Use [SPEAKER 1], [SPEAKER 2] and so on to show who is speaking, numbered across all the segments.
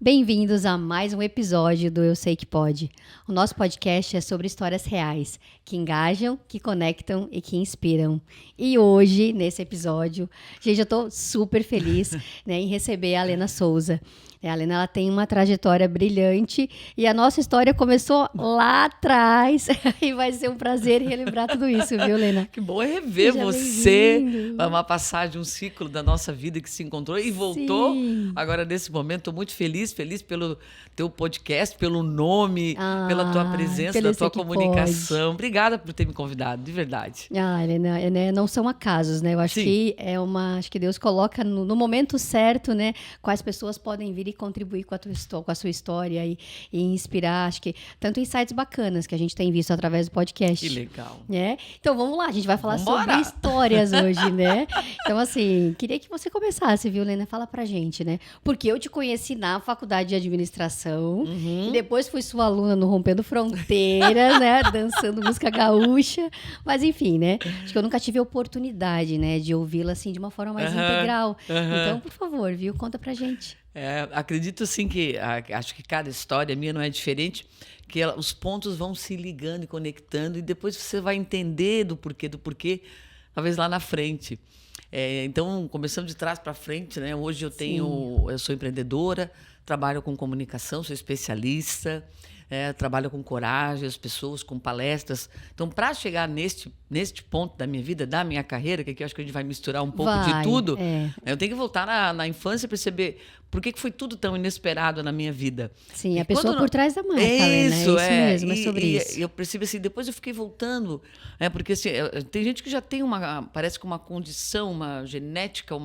[SPEAKER 1] Bem-vindos a mais um episódio do Eu Sei Que Pode. O nosso podcast é sobre histórias reais, que engajam, que conectam e que inspiram. E hoje, nesse episódio, gente, eu tô super feliz, né, em receber a Lena Souza. A Lena, ela tem uma trajetória brilhante e a nossa história começou lá atrás e vai ser um prazer relembrar tudo isso, viu, Lena?
[SPEAKER 2] Que bom é rever
[SPEAKER 1] Seja
[SPEAKER 2] você,
[SPEAKER 1] bem-vindo.
[SPEAKER 2] uma passagem, um ciclo da nossa vida que se encontrou e voltou.
[SPEAKER 1] Sim.
[SPEAKER 2] Agora, nesse momento, estou muito feliz pelo teu podcast, pelo nome, pela tua presença,
[SPEAKER 1] pelo
[SPEAKER 2] da tua
[SPEAKER 1] Eu Sei Que
[SPEAKER 2] comunicação. Obrigada por ter me convidado, de verdade.
[SPEAKER 1] Helena, né, não são acasos, né? Eu acho
[SPEAKER 2] Sim.
[SPEAKER 1] que acho que Deus coloca no momento certo, né? Quais pessoas podem vir e contribuir com a sua história e inspirar, acho que tanto insights bacanas que a gente tem visto através do podcast.
[SPEAKER 2] Que legal.
[SPEAKER 1] Né? Então vamos lá, a gente vai falar
[SPEAKER 2] Vambora.
[SPEAKER 1] sobre histórias hoje, né? Então assim, queria que você começasse, viu, Lena? Fala pra gente, né? Porque eu te conheci na faculdade de administração e depois fui sua aluna no Rompendo Fronteiras, né? Dançando música gaúcha, mas enfim, né? Acho que eu nunca tive a oportunidade, né, de ouvi-la assim de uma forma mais integral. Então, por favor, viu? Conta pra gente.
[SPEAKER 2] Acredito sim que acho que cada história minha não é diferente, que os pontos vão se ligando e conectando e depois você vai entender do porquê, talvez lá na frente. Então, começando de trás para frente, né? Hoje eu sou empreendedora, trabalho com comunicação, sou especialista, trabalho com coragem, as pessoas, com palestras. Então, para chegar neste ponto da minha vida, da minha carreira, que aqui eu acho que a gente vai misturar um pouco de tudo, eu tenho que voltar na infância e perceber por que foi tudo tão inesperado na minha vida.
[SPEAKER 1] Sim, a pessoa por trás da marca, Lena, é isso mesmo, é sobre isso.
[SPEAKER 2] E eu percebi assim, depois eu fiquei voltando, porque assim, tem gente que já tem parece que uma condição, uma genética,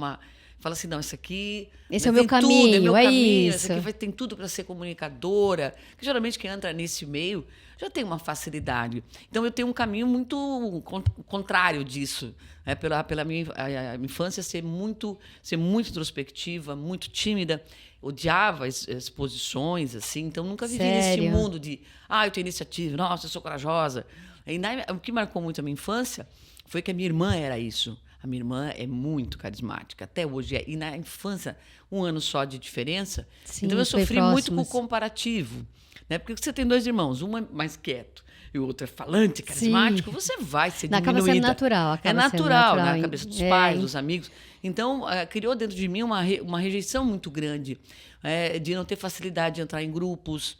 [SPEAKER 2] fala assim, não, esse
[SPEAKER 1] é o meu caminho,
[SPEAKER 2] esse aqui tem tudo para ser comunicadora. Que geralmente quem entra nesse meio já tem uma facilidade. Então eu tenho um caminho muito contrário disso, pela minha a infância ser muito introspectiva, muito tímida, odiava exposições assim, então nunca vivi nesse mundo de eu tenho iniciativa, nossa, eu sou corajosa. O que marcou muito a minha infância foi que a minha irmã era isso. A minha irmã é muito carismática, até hoje é. E na infância, 1 ano só de diferença.
[SPEAKER 1] Sim,
[SPEAKER 2] então eu sofri muito com o comparativo. Né? Porque você tem 2 irmãos, um é mais quieto e o outro é falante, carismático, você vai ser diminuída.
[SPEAKER 1] Acaba sendo natural.
[SPEAKER 2] É natural, na cabeça dos pais, dos amigos. Então, criou dentro de mim uma rejeição muito grande, de não ter facilidade de entrar em grupos.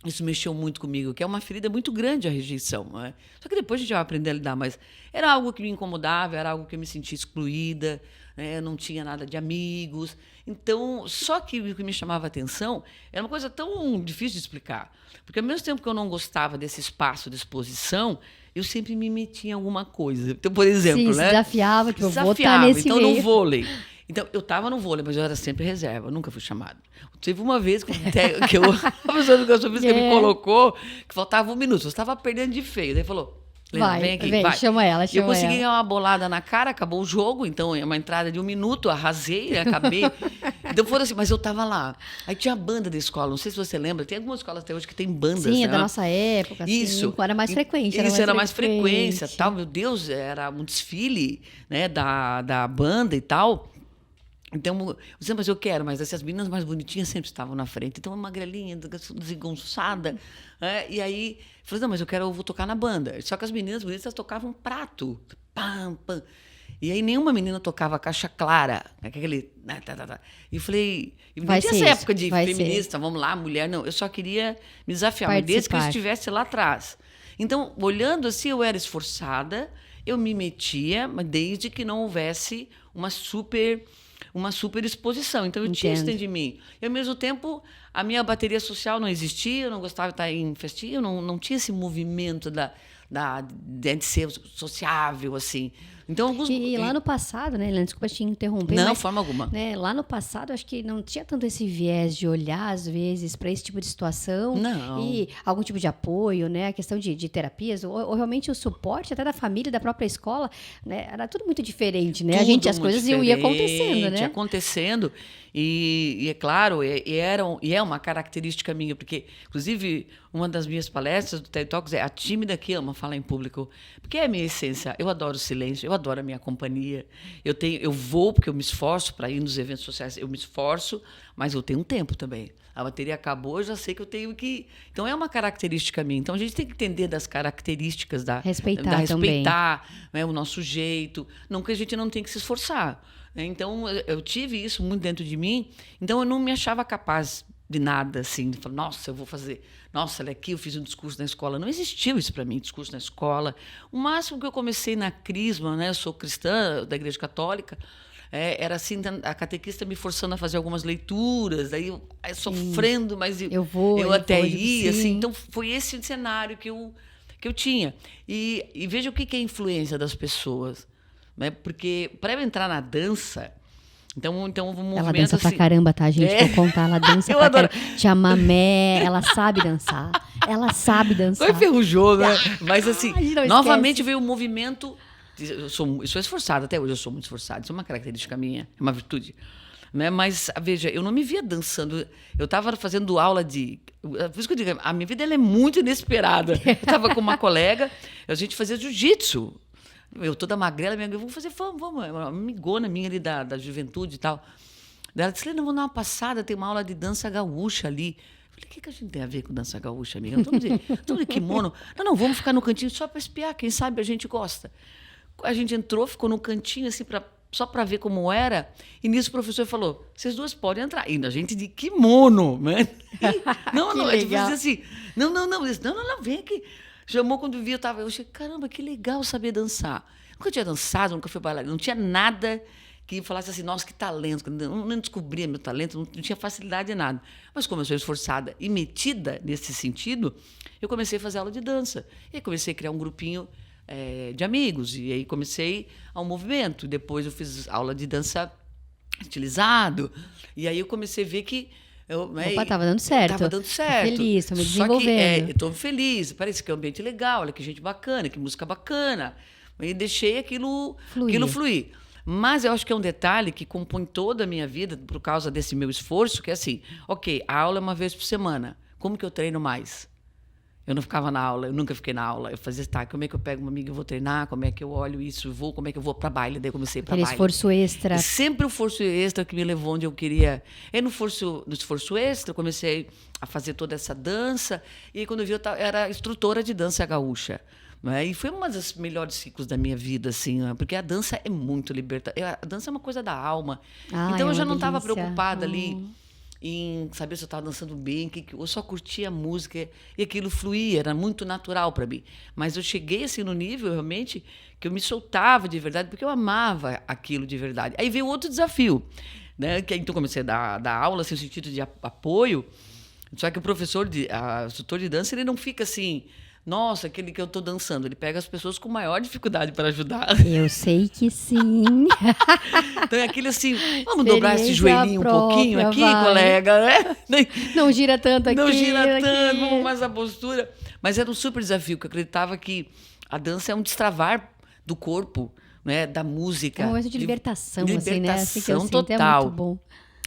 [SPEAKER 2] Isso mexeu muito comigo, que é uma ferida muito grande a rejeição. Né? Só que depois a gente vai aprender a lidar, mas era algo que me incomodava, era algo que eu me sentia excluída, né? Não tinha nada de amigos. Então, só que o que me chamava a atenção era uma coisa tão difícil de explicar. Porque ao mesmo tempo que eu não gostava desse espaço de exposição, eu sempre me metia em alguma coisa. Então, por exemplo,
[SPEAKER 1] se desafiava, que eu vou estar nesse
[SPEAKER 2] então,
[SPEAKER 1] meio.
[SPEAKER 2] no vôlei. Então, eu estava no vôlei, mas eu era sempre reserva, eu nunca fui chamada. Teve uma vez que a pessoa do educação física me colocou que faltava 1 minuto, eu estava perdendo de feio. Daí falou, Lena, vem aqui, vai.
[SPEAKER 1] Chama ela,
[SPEAKER 2] eu consegui ganhar uma bolada na cara, acabou o jogo, então é uma entrada de 1 minuto, arrasei, acabei. Então foram assim, mas eu estava lá. Aí tinha a banda da escola, não sei se você lembra, tem algumas escolas até hoje que tem bandas.
[SPEAKER 1] Sim,
[SPEAKER 2] né?
[SPEAKER 1] é da nossa época.
[SPEAKER 2] Isso.
[SPEAKER 1] Assim, era mais frequente.
[SPEAKER 2] Isso era mais frequência, tal. Meu Deus, era um desfile, né, da banda e tal. Então, mas eu quero, mas essas meninas mais bonitinhas sempre estavam na frente. Então, uma magrelinha, desengonçada. E aí, eu falei, não, mas eu vou tocar na banda. Só que as meninas bonitas tocavam prato. Pam, pam. E aí, nenhuma menina tocava caixa clara. Aquele... E eu falei, não tinha essa época de feminista, vamos lá, mulher. Não, eu só queria me desafiar, mas desde que eu estivesse lá atrás. Então, olhando assim, eu era esforçada, eu me metia, mas desde que não houvesse uma super exposição. Então, eu tinha isso dentro de mim. E, ao mesmo tempo, a minha bateria social não existia, eu não gostava de estar em festinha, eu não tinha esse movimento de ser sociável, assim. Então,
[SPEAKER 1] lá no passado, né, Helena, desculpa te interromper.
[SPEAKER 2] Não, forma alguma.
[SPEAKER 1] Né, lá no passado, acho que não tinha tanto esse viés de olhar, às vezes, para esse tipo de situação.
[SPEAKER 2] Não.
[SPEAKER 1] E algum tipo de apoio, né? A questão de terapias, ou realmente o suporte até da família, da própria escola, né? Era tudo muito diferente, né? As coisas iam acontecendo, né?
[SPEAKER 2] Acontecendo. E é claro, é uma característica minha, porque, inclusive, uma das minhas palestras do TED Talks é a tímida que ama falar em público. Porque é a minha essência. Eu adoro o silêncio, eu eu adoro a minha companhia. Eu vou porque eu me esforço para ir nos eventos sociais, eu me esforço, mas eu tenho um tempo também. A bateria acabou, eu já sei que eu tenho que... Então, é uma característica minha. Então, a gente tem que entender das características
[SPEAKER 1] Respeitar,
[SPEAKER 2] né, o nosso jeito. Não que a gente não tem que se esforçar. Né? Então, eu tive isso muito dentro de mim. Então, eu não me achava capaz de nada, assim. De falar, nossa, eu vou fazer... Nossa, olha aqui, eu fiz um discurso na escola. Não existiu isso para mim, discurso na escola. O máximo que eu comecei na Crisma, né? Eu sou cristã da Igreja Católica. Era assim, a catequista me forçando a fazer algumas leituras, aí sofrendo, mas eu até ia, assim. Então, foi esse o cenário que eu tinha. E veja o que é a influência das pessoas. Né? Porque, para eu entrar na dança... Então um movimento
[SPEAKER 1] ela dança
[SPEAKER 2] assim,
[SPEAKER 1] pra caramba, tá, gente? Vou contar, ela dança pra caramba. Chamamé, ela sabe dançar. Ela sabe dançar.
[SPEAKER 2] Não enferrujou, né? Mas assim, novamente
[SPEAKER 1] esquece.
[SPEAKER 2] veio o movimento... Eu sou esforçada, até hoje eu sou muito esforçada. Isso é uma característica minha, é uma virtude. Né? Mas, veja, eu não me via dançando. Eu estava fazendo aula de... Por isso que eu digo, a minha vida ela é muito inesperada. Eu estava com uma colega, a gente fazia jiu-jitsu. Eu toda magrela, vamos fazer, vamos, uma amigona minha ali da juventude e tal. Ela disse, Lena, vamos dar uma passada, tem uma aula de dança gaúcha ali. Eu falei, o que a gente tem a ver com dança gaúcha, amiga? Estamos de kimono. Não, vamos ficar no cantinho só para espiar, quem sabe a gente gosta. A gente entrou, ficou no cantinho, assim, só para ver como era. E nisso o professor falou, vocês duas podem entrar. E a gente de kimono, né? Não, eu disse assim, não, vem aqui. Chamou quando vi, eu achei, caramba, que legal saber dançar. Nunca tinha dançado, nunca fui bailarina, não tinha nada que falasse assim, nossa, que talento. Não descobria meu talento, não tinha facilidade em nada. Mas como eu sou esforçada e metida nesse sentido, eu comecei a fazer aula de dança. E aí comecei a criar um grupinho de amigos. E aí comecei um movimento. Depois eu fiz aula de dança estilizado. E aí eu comecei a ver que
[SPEAKER 1] opa, estava dando certo.
[SPEAKER 2] Estava dando certo.
[SPEAKER 1] Tô feliz, estou me desenvolvendo.
[SPEAKER 2] Estou feliz, parece que é um ambiente legal, olha que gente bacana, que música bacana. E deixei aquilo fluir. Mas eu acho que é um detalhe que compõe toda a minha vida por causa desse meu esforço, que é assim, ok, a aula é uma vez por semana. Como que eu treino mais? Eu não ficava na aula, eu nunca fiquei na aula. Eu fazia, como é que eu pego uma amiga e vou treinar? Como é que eu olho isso? Como é que eu vou para baile? Daí eu comecei para baile.
[SPEAKER 1] Esforço extra.
[SPEAKER 2] E sempre o esforço extra que me levou onde eu queria. E no esforço extra, eu comecei a fazer toda essa dança. E aí, quando eu vi, eu era instrutora de dança gaúcha. Né? E foi uma das melhores ciclos da minha vida, assim, né? Porque a dança é muito libertadora. A dança é uma coisa da alma. Então, eu já não estava preocupada ali em saber se eu estava dançando bem, eu só curtia a música e aquilo fluía, era muito natural para mim. Mas eu cheguei assim no nível, realmente, que eu me soltava de verdade, porque eu amava aquilo de verdade. Aí veio outro desafio, né? Então comecei a dar aula, assim, no sentido de apoio, só que o instrutor de dança, ele não fica assim... Nossa, aquele que eu estou dançando. Ele pega as pessoas com maior dificuldade para ajudar.
[SPEAKER 1] Eu sei que sim.
[SPEAKER 2] Então é aquele assim, vamos dobrar esse joelhinho um pouquinho aqui, colega, né?
[SPEAKER 1] Não gira tanto aqui.
[SPEAKER 2] Não gira tanto, vamos mais a postura. Mas era um super desafio, que eu acreditava que a dança é um destravar do corpo, né? Da música.
[SPEAKER 1] É um momento de libertação, assim, né? Assim que eu sinto,
[SPEAKER 2] total.
[SPEAKER 1] É muito bom.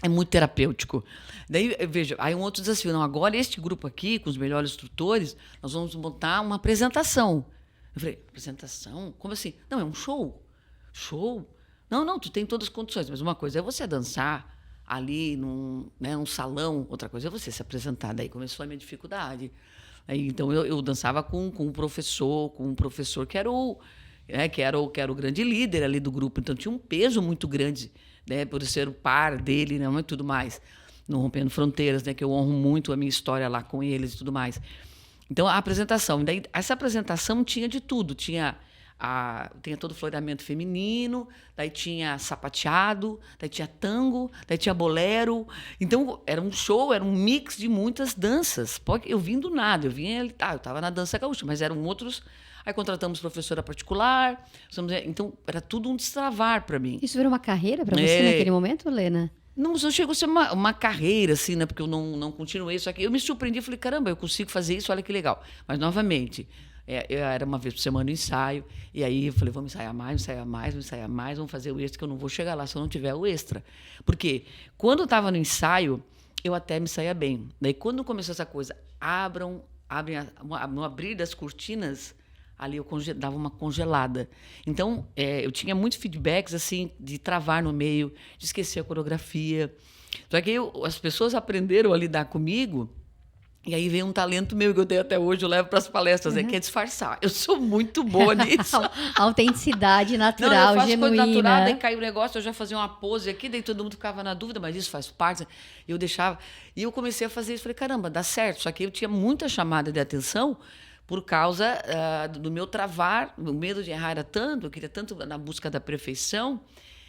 [SPEAKER 2] É muito terapêutico. Daí, veja, aí um outro desafio. Não, agora este grupo aqui, com os melhores instrutores, nós vamos montar uma apresentação. Eu falei, apresentação? Como assim? Não, é um show. Show? Não, tu tem todas as condições. Mas uma coisa é você dançar ali num salão, outra coisa é você se apresentar. Daí começou a minha dificuldade. Aí, então, eu dançava com um professor que era o grande líder ali do grupo. Então, tinha um peso muito grande, né, por ser o par dele, né, e tudo mais, no Rompendo Fronteiras, né, que eu honro muito a minha história lá com eles e tudo mais. Então, a apresentação. Daí, essa apresentação tinha de tudo. Tinha todo o floreamento feminino, daí tinha sapateado, daí tinha tango, daí tinha bolero. Então, era um show, era um mix de muitas danças. Eu vim do nada, eu estava na dança gaúcha, mas eram outros... Aí contratamos professora particular. Então, era tudo um destravar para mim.
[SPEAKER 1] Isso virou uma carreira para você naquele momento, Lena?
[SPEAKER 2] Não chegou a ser uma carreira, assim, né? Porque eu não continuei. Só que eu me surpreendi e falei, caramba, eu consigo fazer isso, olha que legal. Mas, novamente, era uma vez por semana o ensaio. E aí eu falei, vamos ensaiar mais, vamos fazer o extra, que eu não vou chegar lá se eu não tiver o extra. Porque quando eu estava no ensaio, eu até me saía bem. Daí, quando começou essa coisa, no abrir das cortinas, ali eu dava uma congelada. Então, eu tinha muitos feedbacks, assim, de travar no meio, de esquecer a coreografia. Só que as pessoas aprenderam a lidar comigo, e aí veio um talento meu que eu tenho até hoje, eu levo para as palestras, que é disfarçar. Eu sou muito boa nisso.
[SPEAKER 1] Autenticidade natural,
[SPEAKER 2] não, eu faço
[SPEAKER 1] genuína.
[SPEAKER 2] Coisa natural, daí caiu o negócio, eu já fazia uma pose aqui, daí todo mundo ficava na dúvida, mas isso faz parte. Eu deixava. E eu comecei a fazer isso, falei, caramba, dá certo. Só que eu tinha muita chamada de atenção por causa do meu travar, o medo de errar era tanto, eu queria tanto na busca da perfeição.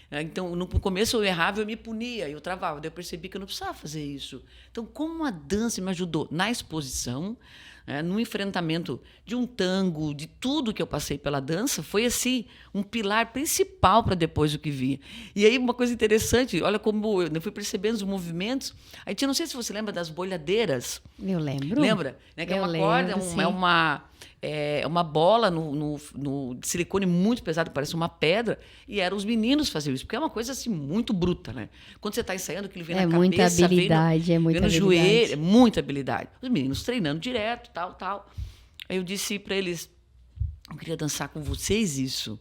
[SPEAKER 2] Então, no começo eu errava, eu me punia, eu travava. Daí eu percebi que eu não precisava fazer isso. Então, como a dança me ajudou na exposição, no enfrentamento de um tango, de tudo que eu passei pela dança, foi assim um pilar principal para depois o que vinha. E aí uma coisa interessante, olha como eu fui percebendo os movimentos. Aí tinha, não sei se você lembra das boiadeiras.
[SPEAKER 1] Eu lembro.
[SPEAKER 2] Lembra? Né? Que é uma corda, é uma bola de silicone muito pesado, parece uma pedra, e eram os meninos faziam isso, porque é uma coisa assim muito bruta, né? Quando você está ensaiando, aquilo vem na cabeça,
[SPEAKER 1] muita habilidade,
[SPEAKER 2] vem
[SPEAKER 1] muita
[SPEAKER 2] no
[SPEAKER 1] habilidade.
[SPEAKER 2] joelho, é muita habilidade. Os meninos treinando direto, tal. Aí eu disse para eles, eu queria dançar com vocês isso.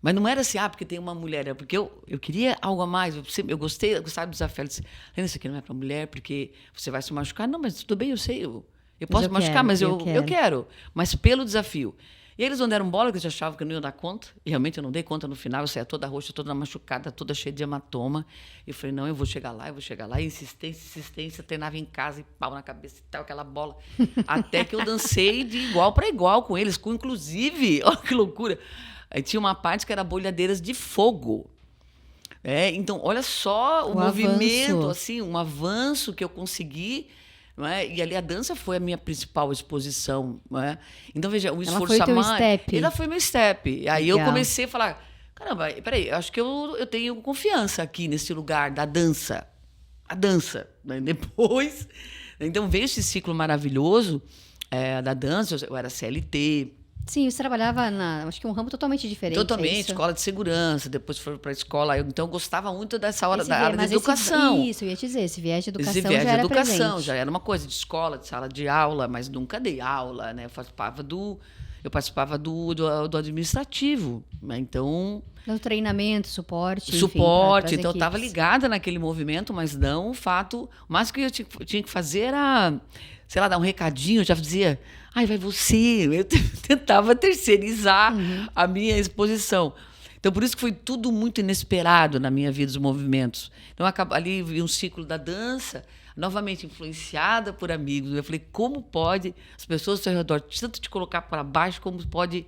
[SPEAKER 2] Mas não era assim, porque tem uma mulher, porque eu queria algo a mais, eu gostava do desafio. Eu disse, isso aqui não é para mulher, porque você vai se machucar. Não, mas tudo bem, eu sei, eu posso machucar, mas eu quero. Mas pelo desafio. E eles não deram bola, porque eles achavam que eu não ia dar conta. E realmente eu não dei conta no final. Eu saía toda roxa, toda machucada, toda cheia de hematoma. E eu falei, não, eu vou chegar lá. E insistência, treinava em casa, e pau na cabeça e tal, aquela bola. Até que eu dancei de igual para igual com eles. Inclusive, olha que loucura, aí tinha uma parte que era bolhadeiras de fogo. Então, olha só o movimento,
[SPEAKER 1] avanço.
[SPEAKER 2] Assim, um avanço que eu consegui. Não é? E ali a dança foi a minha principal exposição. Não é? Então, veja, o esforço
[SPEAKER 1] Ela foi teu step.
[SPEAKER 2] Ela foi meu step. Aí
[SPEAKER 1] Legal.
[SPEAKER 2] eu comecei a falar, caramba, peraí, acho que eu tenho confiança aqui nesse lugar da dança. A dança. Né? Depois, então veio esse ciclo maravilhoso da dança. Eu era CLT.
[SPEAKER 1] Sim, você trabalhava acho que um ramo totalmente diferente.
[SPEAKER 2] Totalmente, escola de segurança, depois foi para a escola. Então, eu gostava muito dessa área da educação.
[SPEAKER 1] Isso, eu ia te dizer, esse viés de educação
[SPEAKER 2] Esse viés
[SPEAKER 1] já
[SPEAKER 2] de
[SPEAKER 1] era
[SPEAKER 2] educação,
[SPEAKER 1] presente.
[SPEAKER 2] já era uma coisa de escola, de sala de aula, mas nunca dei aula, né? Eu participava do administrativo, né? Então...
[SPEAKER 1] Do treinamento, suporte.
[SPEAKER 2] Então eu estava ligada naquele movimento, mas não o fato... O mais que eu tinha que fazer era, sei lá, dar um recadinho, eu já dizia... vai você. Eu tentava terceirizar a minha exposição. Então, por isso que foi tudo muito inesperado na minha vida, os movimentos. Então, ali vi um ciclo da dança, novamente influenciada por amigos. Eu falei, como pode as pessoas ao seu redor tanto te colocar para baixo, como pode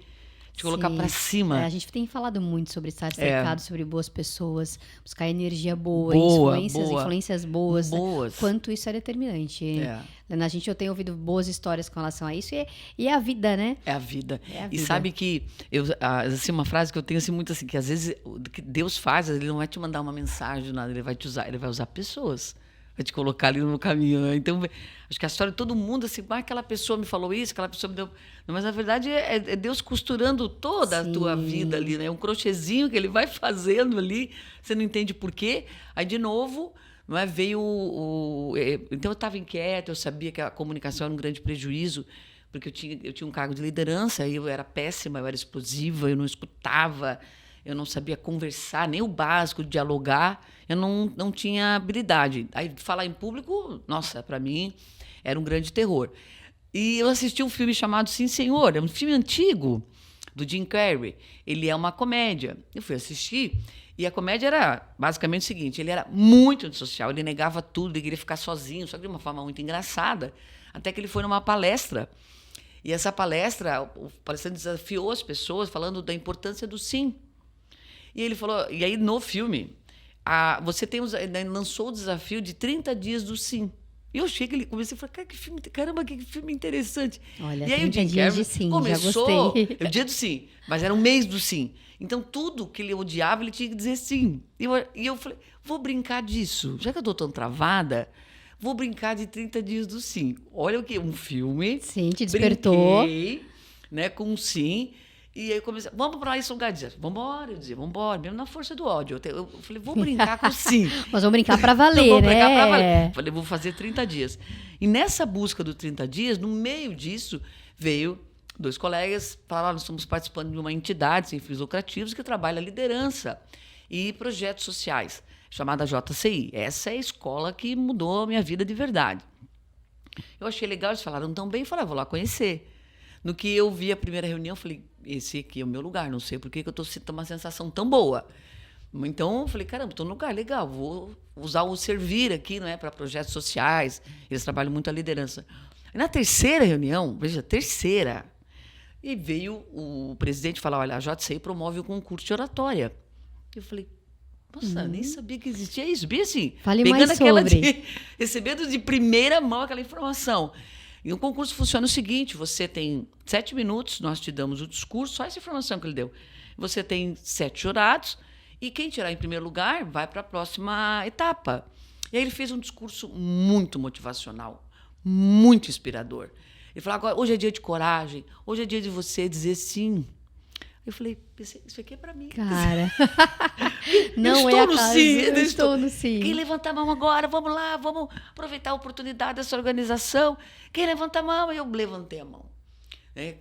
[SPEAKER 2] te colocar para cima?
[SPEAKER 1] A gente tem falado muito sobre estar cercado, sobre boas pessoas, buscar energia boa, influências boas. Quanto isso é determinante. Eu tenho ouvido boas histórias com relação a isso, e é a vida, né?
[SPEAKER 2] É a vida. E sabe que, assim, uma frase que eu tenho assim, muito assim, que às vezes o que Deus faz, ele não vai te mandar uma mensagem, nada, ele vai te usar, ele vai usar pessoas. Vai te colocar ali no caminho. Né? Então, acho que a história de todo mundo, assim, aquela pessoa me falou isso, aquela pessoa me deu... Mas, na verdade, é Deus costurando toda a tua vida ali, né? Um crochêzinho que ele vai fazendo ali, você não entende por quê. Aí, de novo, não é? Veio Então, eu estava inquieta, eu sabia que a comunicação era um grande prejuízo, porque eu tinha um cargo de liderança, e eu era péssima, eu era explosiva, eu não escutava, eu não sabia conversar, nem o básico, dialogar, eu não tinha habilidade. Aí, falar em público, nossa, para mim, era um grande terror. E eu assisti um filme chamado Sim, Senhor, é um filme antigo, do Jim Carrey. Ele é uma comédia. Eu fui assistir, e a comédia era basicamente o seguinte, ele era muito antissocial, ele negava tudo, ele queria ficar sozinho, só que de uma forma muito engraçada, até que ele foi numa palestra. E essa palestra, o palestrante desafiou as pessoas falando da importância do sim. E ele falou, e aí no filme, você lançou o desafio de 30 dias do sim. E eu achei que ele comecei a falar, caramba, que filme interessante.
[SPEAKER 1] Olha,
[SPEAKER 2] e aí o Jim Carrey começou, o dia do sim, mas era um mês do sim. Então, tudo que ele odiava, ele tinha que dizer sim. E eu falei, vou brincar disso. Já que eu estou tão travada, vou brincar de 30 dias do sim. Olha o que, um filme.
[SPEAKER 1] Sim, te despertou.
[SPEAKER 2] Brinquei, né, com um sim. E aí eu comecei, vamos para isso, um lugar, dizia, vamos embora, eu dizia, vamos embora, mesmo na força do ódio. Eu falei, vou brincar com sim.
[SPEAKER 1] Mas vamos brincar para valer,
[SPEAKER 2] vamos
[SPEAKER 1] né?
[SPEAKER 2] Brincar pra valer. Falei, vou fazer 30 dias. E nessa busca dos 30 dias, no meio disso, veio 2 colegas falaram: nós estamos participando de uma entidade sem fins lucrativos que trabalha liderança e projetos sociais, chamada JCI. Essa é a escola que mudou a minha vida de verdade. Eu achei legal, eles falaram tão bem, eu falei: vou lá conhecer. No que eu vi a primeira reunião, eu falei: esse aqui é o meu lugar, não sei por que eu estou sentindo uma sensação tão boa. Então, eu falei: caramba, estou num lugar legal, vou usar o servir aqui, não é, para projetos sociais, eles trabalham muito a liderança. E na terceira reunião, veja, terceira, e veio o presidente falar: olha, a JCI promove o concurso de oratória. Eu falei: nossa, nem sabia que existia isso. Bem assim,
[SPEAKER 1] Fale
[SPEAKER 2] pegando
[SPEAKER 1] mais
[SPEAKER 2] aquela
[SPEAKER 1] sobre.
[SPEAKER 2] recebendo de primeira mão aquela informação. E o concurso funciona o seguinte: você tem 7 minutos, nós te damos o discurso, só essa informação que ele deu. Você tem 7 jurados, e quem tirar em primeiro lugar vai para a próxima etapa. E aí ele fez um discurso muito motivacional, muito inspirador. Ele falou: agora, hoje é dia de coragem, hoje é dia de você dizer sim. Eu falei: isso aqui é para mim.
[SPEAKER 1] Cara, não
[SPEAKER 2] eu
[SPEAKER 1] é
[SPEAKER 2] estou no sim,
[SPEAKER 1] eu estou no sim.
[SPEAKER 2] Quem levanta a mão agora? Vamos lá, vamos aproveitar a oportunidade dessa organização. Quem levanta a mão? Eu levantei a mão.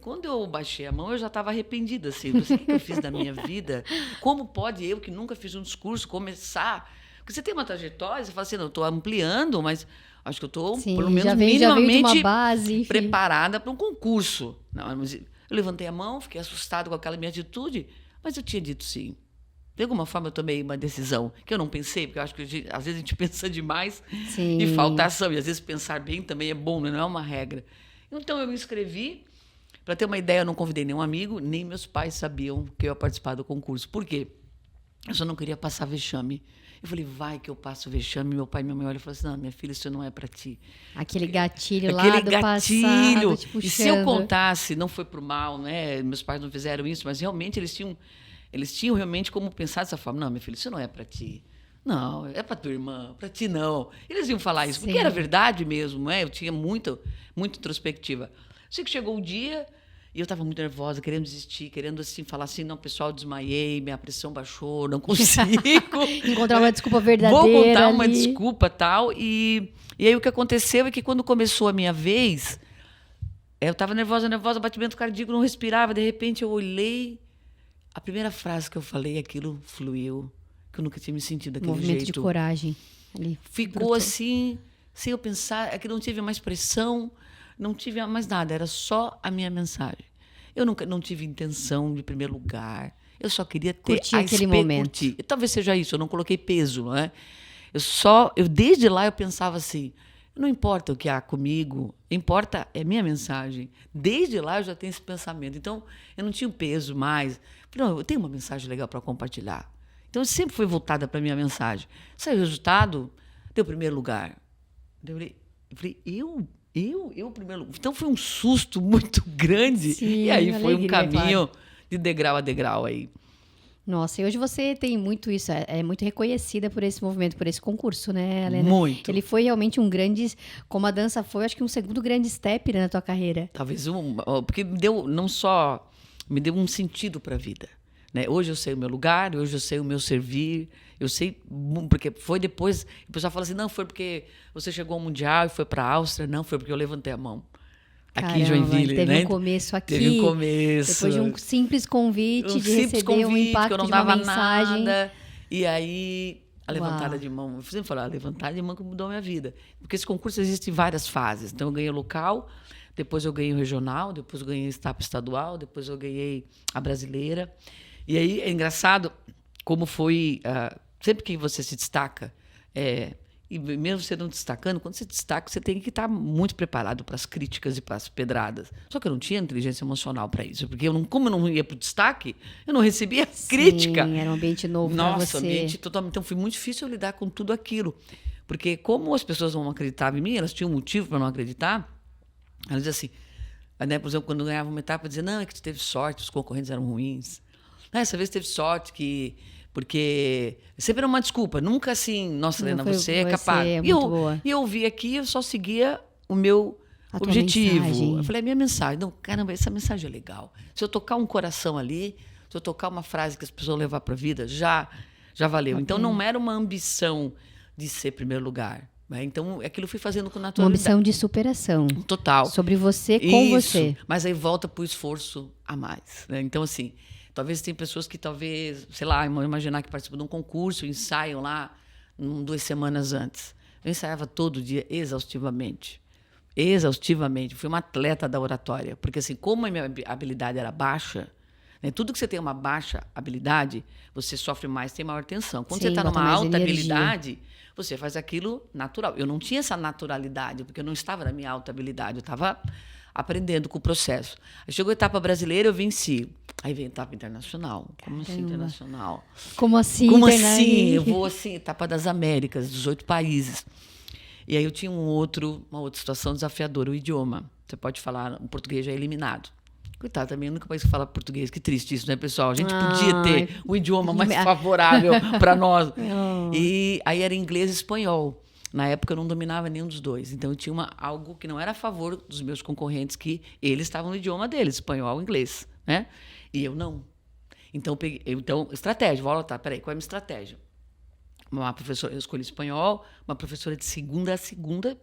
[SPEAKER 2] Quando eu baixei a mão, eu já estava arrependida. Assim, não sei o que eu fiz da minha vida. Como pode eu, que nunca fiz um discurso, começar? Porque você tem uma trajetória, você fala assim: não, estou ampliando, mas acho que eu estou, pelo menos, minimamente preparada para um concurso. Não, mas eu levantei a mão, fiquei assustado com aquela minha atitude, mas eu tinha dito sim. De alguma forma, eu tomei uma decisão que eu não pensei, porque eu acho que às vezes a gente pensa demais e falta ação. E às vezes pensar bem também é bom, não é uma regra. Então, eu me inscrevi. Para ter uma ideia, eu não convidei nenhum amigo, nem meus pais sabiam que eu ia participar do concurso. Por quê? Eu só não queria passar vexame. Eu falei: vai que eu passo vexame. Meu pai e minha mãe olham e falam assim: não, minha filha, isso não é para ti.
[SPEAKER 1] Aquele gatilho lá do passado, te puxando.
[SPEAKER 2] E se eu contasse, não foi por mal, né? Meus pais não fizeram isso, mas realmente eles tinham realmente como pensar dessa forma: não, minha filha, isso não é para ti. Não, é para tua irmã, para ti não. Eles iam falar isso, porque era verdade mesmo, não é? Eu tinha muita introspectiva. Sei que chegou o dia e eu estava muito nervosa, querendo desistir, querendo assim, falar assim: não, pessoal, desmaiei, minha pressão baixou, não consigo.
[SPEAKER 1] Encontrar uma desculpa verdadeira.
[SPEAKER 2] Vou contar uma
[SPEAKER 1] ali.
[SPEAKER 2] desculpa tal. E aí o que aconteceu é que quando começou a minha vez, eu estava nervosa, batimento cardíaco, não respirava. De repente eu olhei, a primeira frase que eu falei, aquilo fluiu, que eu nunca tinha me sentido daquele
[SPEAKER 1] movimento
[SPEAKER 2] jeito.
[SPEAKER 1] De coragem. Ali,
[SPEAKER 2] ficou
[SPEAKER 1] brotou.
[SPEAKER 2] assim, sem eu pensar, é que não tive mais pressão. Não tive mais nada, era só a minha mensagem. Eu não tive intenção de primeiro lugar. Eu só queria ter
[SPEAKER 1] curtir aquele momento.
[SPEAKER 2] E talvez seja isso, eu não coloquei peso, não é? Desde lá eu pensava assim: não importa o que há comigo, importa é minha mensagem. Desde lá eu já tenho esse pensamento. Então, eu não tinha um peso mais. Não, eu tenho uma mensagem legal para compartilhar. Então, eu sempre fui voltada para a minha mensagem. Saiu o resultado, deu primeiro lugar. Eu falei: eu primeiro lugar. Então foi um susto muito grande.
[SPEAKER 1] Sim,
[SPEAKER 2] e aí foi
[SPEAKER 1] alegria,
[SPEAKER 2] um caminho
[SPEAKER 1] claro.
[SPEAKER 2] de degrau a degrau aí.
[SPEAKER 1] Nossa, e hoje você tem muito isso, é muito reconhecida por esse movimento, por esse concurso, né, Helena?
[SPEAKER 2] Muito.
[SPEAKER 1] Ele foi realmente um grande, como a dança foi, acho que um segundo grande step, né, na tua carreira.
[SPEAKER 2] Talvez porque me deu um sentido para a vida. Né? Hoje eu sei o meu lugar, hoje eu sei o meu servir, eu sei, porque foi depois, o pessoal fala assim: não, foi porque você chegou ao Mundial e foi para a Áustria, não, foi porque eu levantei a mão. Aqui em Joinville,
[SPEAKER 1] teve
[SPEAKER 2] né?
[SPEAKER 1] um começo aqui.
[SPEAKER 2] Teve um começo.
[SPEAKER 1] Depois de um simples convite, de receber um impacto
[SPEAKER 2] que eu não
[SPEAKER 1] de uma
[SPEAKER 2] dava
[SPEAKER 1] mensagem.
[SPEAKER 2] Nada, e aí, a levantada
[SPEAKER 1] Uau.
[SPEAKER 2] de mão. Eu sempre falo: a levantada de mão que mudou a minha vida. Porque esse concurso existe em várias fases. Então, eu ganhei o local, depois eu ganhei o regional, depois eu ganhei a etapa estadual, depois eu ganhei a brasileira. E aí, é engraçado como foi... sempre que você se destaca... E mesmo você não destacando, quando você destaca, você tem que estar muito preparado para as críticas e para as pedradas. Só que eu não tinha inteligência emocional para isso, porque como eu não ia para o destaque, eu não recebia crítica.
[SPEAKER 1] Sim, era um ambiente novo para você.
[SPEAKER 2] Nossa, ambiente totalmente. Então, foi muito difícil eu lidar com tudo aquilo. Porque como as pessoas não acreditavam em mim, elas tinham um motivo para não acreditar, elas diziam assim, né, por exemplo, quando eu ganhava uma etapa, diziam: não, é que tu teve sorte, os concorrentes eram ruins. Essa vez teve sorte porque sempre era uma desculpa, nunca assim: nossa, Helena, você é capaz. E eu vi aqui, eu só seguia o meu objetivo.
[SPEAKER 1] Mensagem.
[SPEAKER 2] Eu falei: a minha mensagem, não, caramba, essa mensagem é legal. Se eu tocar um coração ali, se eu tocar uma frase que as pessoas levar para a vida, já valeu. Então, não era uma ambição de ser primeiro lugar. Né? Então, aquilo eu fui fazendo com
[SPEAKER 1] Uma
[SPEAKER 2] naturalidade.
[SPEAKER 1] missão de superação.
[SPEAKER 2] Total.
[SPEAKER 1] Sobre você, com
[SPEAKER 2] Isso.
[SPEAKER 1] você.
[SPEAKER 2] Mas aí volta para o esforço a mais. Né? Então, assim, talvez tem pessoas que talvez, sei lá, imaginar que participam de um concurso, ensaiam lá 2 semanas antes. Eu ensaiava todo dia, exaustivamente. Exaustivamente. Fui uma atleta da oratória. Porque, assim, como a minha habilidade era baixa, né, tudo que você tem uma baixa habilidade, você sofre mais, tem maior tensão. Quando
[SPEAKER 1] Sim,
[SPEAKER 2] você está
[SPEAKER 1] bota
[SPEAKER 2] numa
[SPEAKER 1] mais
[SPEAKER 2] alta
[SPEAKER 1] energia.
[SPEAKER 2] habilidade, você faz aquilo natural. Eu não tinha essa naturalidade, porque eu não estava na minha alta habilidade. Eu estava aprendendo com o processo. Aí chegou a etapa brasileira, eu venci. Aí vem a etapa internacional. Como assim internacional?
[SPEAKER 1] Como assim?
[SPEAKER 2] Como
[SPEAKER 1] internet?
[SPEAKER 2] assim? Eu vou assim, etapa das Américas, 18 países. E aí eu tinha uma outra situação desafiadora, o idioma. Você pode falar, o português já é eliminado. Coitado, também é o único país que fala português. Que triste isso, né, pessoal? A gente podia ter o idioma mais favorável para nós. E aí era inglês e espanhol. Na época eu não dominava nenhum dos dois. Então eu tinha algo que não era a favor dos meus concorrentes, que eles estavam no idioma deles, espanhol e inglês. Né? E eu não. Então, estratégia. Vou anotar. Peraí, qual é a minha estratégia? Uma professora, eu escolhi espanhol, uma professora de segunda a segunda,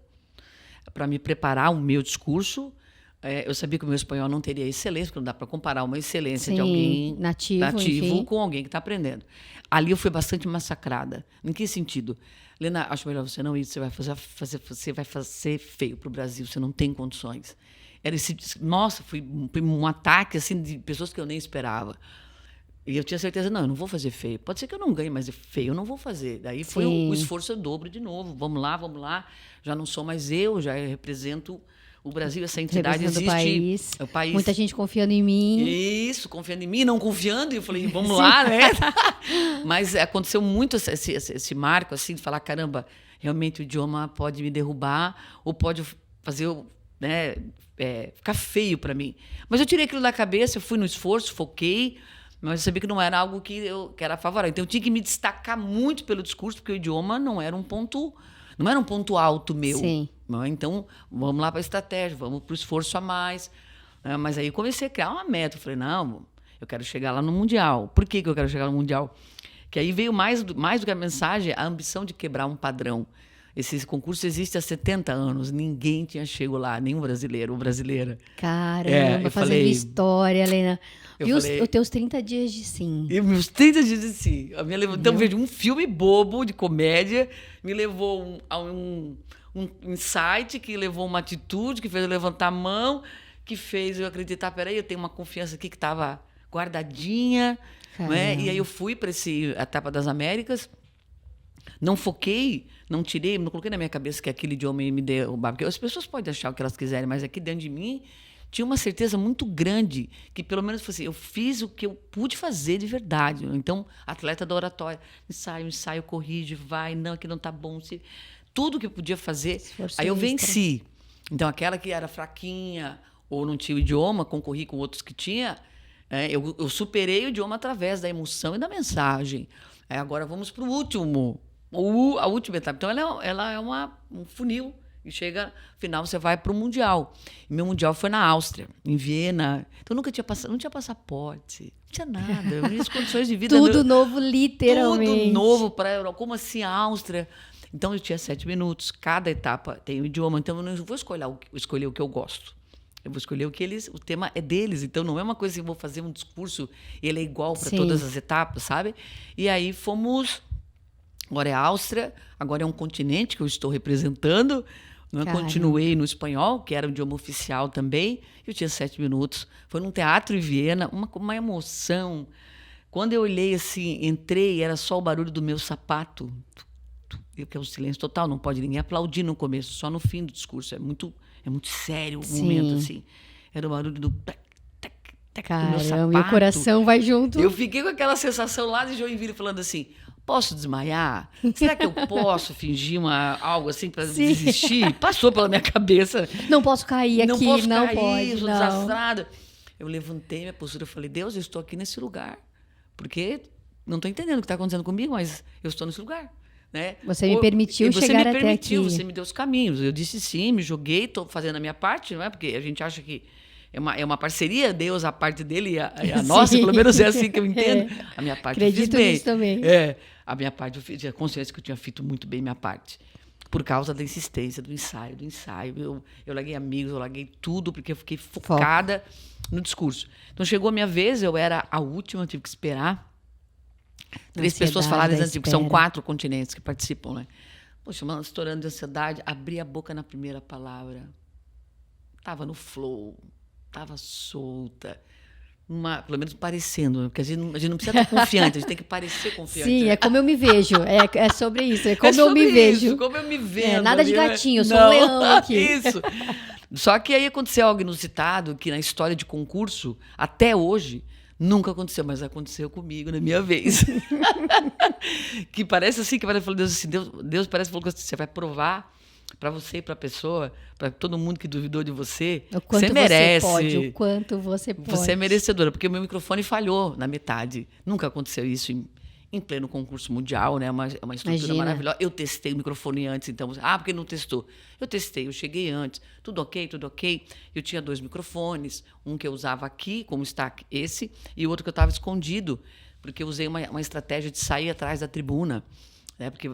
[SPEAKER 2] para me preparar o meu discurso. Eu sabia que o meu espanhol não teria excelência, porque não dá para comparar uma excelência de alguém nativo com alguém que está aprendendo. Ali eu fui bastante massacrada. Em que sentido? Lena, acho melhor você não ir, você vai fazer feio para o Brasil, você não tem condições. Nossa, foi um ataque assim, de pessoas que eu nem esperava. E eu tinha certeza, não, eu não vou fazer feio. Pode ser que eu não ganhe, mas feio eu não vou fazer. Daí foi o esforço dobro de novo. Vamos lá. Já não sou mais eu, já represento o Brasil, essa entidade existe.
[SPEAKER 1] O país. Muita gente confiando em mim.
[SPEAKER 2] Isso, confiando em mim, não confiando. E eu falei, vamos lá, né? Mas aconteceu muito esse marco, assim, de falar, caramba, realmente o idioma pode me derrubar ou pode fazer, né, ficar feio para mim. Mas eu tirei aquilo da cabeça, eu fui no esforço, foquei, mas eu sabia que não era algo que era favorável. Então eu tinha que me destacar muito pelo discurso, porque o idioma não era um ponto alto meu.
[SPEAKER 1] Sim.
[SPEAKER 2] Então, vamos lá para a estratégia, vamos para o esforço a mais. Mas aí eu comecei a criar uma meta. Eu falei, não, eu quero chegar lá no Mundial. Por que eu quero chegar no Mundial? Que aí veio mais do que a mensagem, a ambição de quebrar um padrão. Esse concurso existe há 70 anos. Ninguém tinha chegado lá, nenhum brasileiro ou brasileira.
[SPEAKER 1] Caramba, fazendo história, Helena. Viu os teus 30 dias de sim.
[SPEAKER 2] E meus 30 dias de sim. Então, veja, um filme bobo de comédia me levou a um insight, que levou uma atitude, que fez eu levantar a mão, que fez eu acreditar, peraí, eu tenho uma confiança aqui que estava guardadinha. Né? E aí eu fui para essa etapa das Américas, não foquei, não coloquei na minha cabeça que aquele idioma ia me derrubar, porque as pessoas podem achar o que elas quiserem, mas aqui dentro de mim tinha uma certeza muito grande que, pelo menos, assim, eu fiz o que eu pude fazer de verdade. Então, atleta da oratória, ensaio, corrige, vai, não, aqui não está bom. Tudo que eu podia fazer, aí eu venci. Então, aquela que era fraquinha ou não tinha o idioma, concorri com outros que tinha, eu superei o idioma através da emoção e da mensagem. Agora vamos para a última etapa. Então, ela é um funil. E chega, no final, você vai para o Mundial. E meu Mundial foi na Áustria, em Viena. Então, não tinha passaporte, não tinha nada. Minhas condições de vida...
[SPEAKER 1] Tudo novo, literalmente.
[SPEAKER 2] Tudo novo para a Europa. Como assim a Áustria? Então, eu tinha 7 minutos. Cada etapa tem um idioma. Então, eu não vou escolher o que eu gosto. Eu vou escolher o tema é deles. Então, não é uma coisa que eu vou fazer um discurso, ele é igual para todas as etapas, sabe? E aí fomos... Agora é a Áustria, agora é um continente que eu estou representando. Continuei no espanhol, que era o idioma oficial também. Eu tinha 7 minutos. Foi num teatro em Viena, uma emoção. Quando eu olhei assim, entrei, era só o barulho do meu sapato. Que é um silêncio total, não pode ninguém aplaudir no começo, só no fim do discurso. É muito sério o momento, assim. Era o barulho do tac, tac, tac, do meu sapato.
[SPEAKER 1] Meu coração vai junto.
[SPEAKER 2] Eu fiquei com aquela sensação lá de Joinville, falando assim... Posso desmaiar? Será que eu posso fingir algo assim para desistir? Passou pela minha cabeça.
[SPEAKER 1] Não posso cair aqui, não pode.
[SPEAKER 2] Sou desastrada. Eu levantei minha postura e falei, Deus, eu estou aqui nesse lugar. Porque não estou entendendo o que está acontecendo comigo, mas eu estou nesse lugar. Né?
[SPEAKER 1] Você me permitiu chegar até aqui.
[SPEAKER 2] Você me deu os caminhos. Eu disse sim, me joguei, estou fazendo a minha parte, não é? Porque a gente acha que é uma parceria, Deus, a parte dele e a nossa, pelo menos é assim que eu entendo. A minha parte
[SPEAKER 1] acredito
[SPEAKER 2] eu fiz bem.
[SPEAKER 1] Nisso também.
[SPEAKER 2] A minha parte, eu fiz a consciência que eu tinha feito muito bem minha parte. por causa da insistência, do ensaio. Eu larguei amigos, eu larguei tudo, porque eu fiquei focada no discurso. Então, chegou a minha vez, eu era a última, eu tive que esperar 3 pessoas falarem antes, porque são 4 continentes que participam, né? Poxa, mano, estourando de ansiedade, abri a boca na primeira palavra. Tava no flow, tava solta. Pelo menos parecendo, né? Porque a gente não precisa estar confiante, a gente tem que parecer confiante.
[SPEAKER 1] Sim,
[SPEAKER 2] né?
[SPEAKER 1] é como eu me vejo. É sobre isso, é como eu me vejo.
[SPEAKER 2] Como eu me vejo.
[SPEAKER 1] Nada de gatinho, eu sou um leão aqui.
[SPEAKER 2] Isso. Só que aí aconteceu algo inusitado, que na história de concurso, até hoje, nunca aconteceu, mas aconteceu comigo na minha vez. Que parece assim, que falou Deus assim, Deus parece que falou que você vai provar para você e para a pessoa, para todo mundo que duvidou de você,
[SPEAKER 1] o quanto
[SPEAKER 2] você merece.
[SPEAKER 1] O quanto você pode.
[SPEAKER 2] Você é merecedora, porque o meu microfone falhou na metade. Nunca aconteceu isso em pleno concurso mundial, né? Uma estrutura maravilhosa. Eu testei o microfone antes, então. Porque não testou? Eu testei, eu cheguei antes. Tudo ok. Eu tinha 2 microfones, um que eu usava aqui, como está esse, e o outro que eu estava escondido, porque eu usei uma estratégia de sair atrás da tribuna. Né? Porque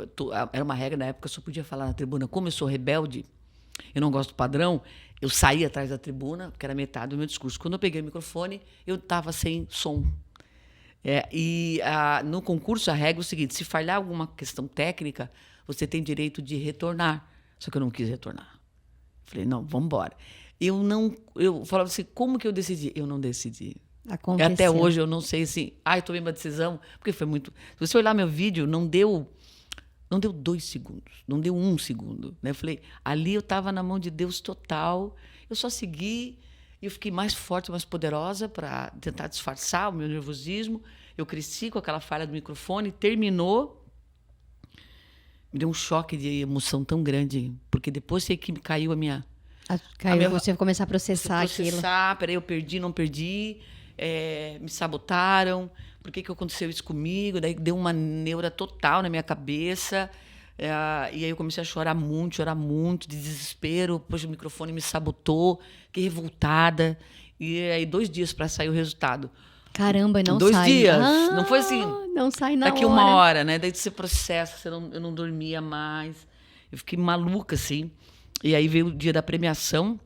[SPEAKER 2] era uma regra na época, eu só podia falar na tribuna. Como eu sou rebelde, eu não gosto do padrão, eu saí atrás da tribuna, que era metade do meu discurso. Quando eu peguei o microfone, eu estava sem som. No concurso, a regra é o seguinte: se falhar alguma questão técnica, você tem direito de retornar. Só que eu não quis retornar. Falei, não, vamos embora. Eu falava assim, como que eu decidi? Eu não decidi.
[SPEAKER 1] Aconteceu.
[SPEAKER 2] Até hoje eu não sei assim, eu tomei uma decisão, porque foi muito... Se você olhar meu vídeo, não deu 2 segundos, não deu 1 segundo. Né? Eu falei, ali eu estava na mão de Deus total, eu só segui, e eu fiquei mais forte, mais poderosa para tentar disfarçar o meu nervosismo. Eu cresci com aquela falha do microfone, terminou, me deu um choque de emoção tão grande, porque depois sei que caiu a minha...
[SPEAKER 1] Você começar a processar aquilo.
[SPEAKER 2] Peraí, eu perdi, não perdi, me sabotaram, por que aconteceu isso comigo? Daí deu uma neura total na minha cabeça, e aí eu comecei a chorar muito, de desespero, pois o microfone me sabotou, fiquei revoltada, e aí 2 dias para sair o resultado.
[SPEAKER 1] Caramba, não
[SPEAKER 2] 2
[SPEAKER 1] sai.
[SPEAKER 2] 2 dias, não foi assim,
[SPEAKER 1] não sai na
[SPEAKER 2] daqui
[SPEAKER 1] hora.
[SPEAKER 2] 1 hora, né? Daí você processa, eu não dormia mais, eu fiquei maluca, assim. E aí veio o dia da premiação,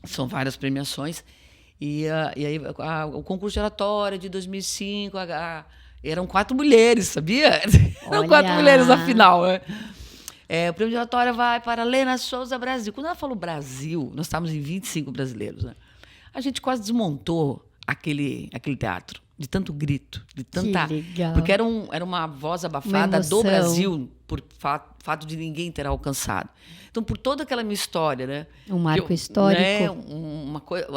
[SPEAKER 2] são várias premiações, e aí o concurso de oratória de 2005, eram 4 mulheres, sabia? Eram 4 mulheres na final. Né? O prêmio de oratória vai para Lena Souza Brasil. Quando ela falou Brasil, nós estávamos em 25 brasileiros. Né? A gente quase desmontou aquele teatro, de tanto grito, de tanta...
[SPEAKER 1] Que legal.
[SPEAKER 2] Porque era uma voz abafada do Brasil, por fato de ninguém ter alcançado. Então, por toda aquela minha história, né?
[SPEAKER 1] Um marco histórico.
[SPEAKER 2] Né,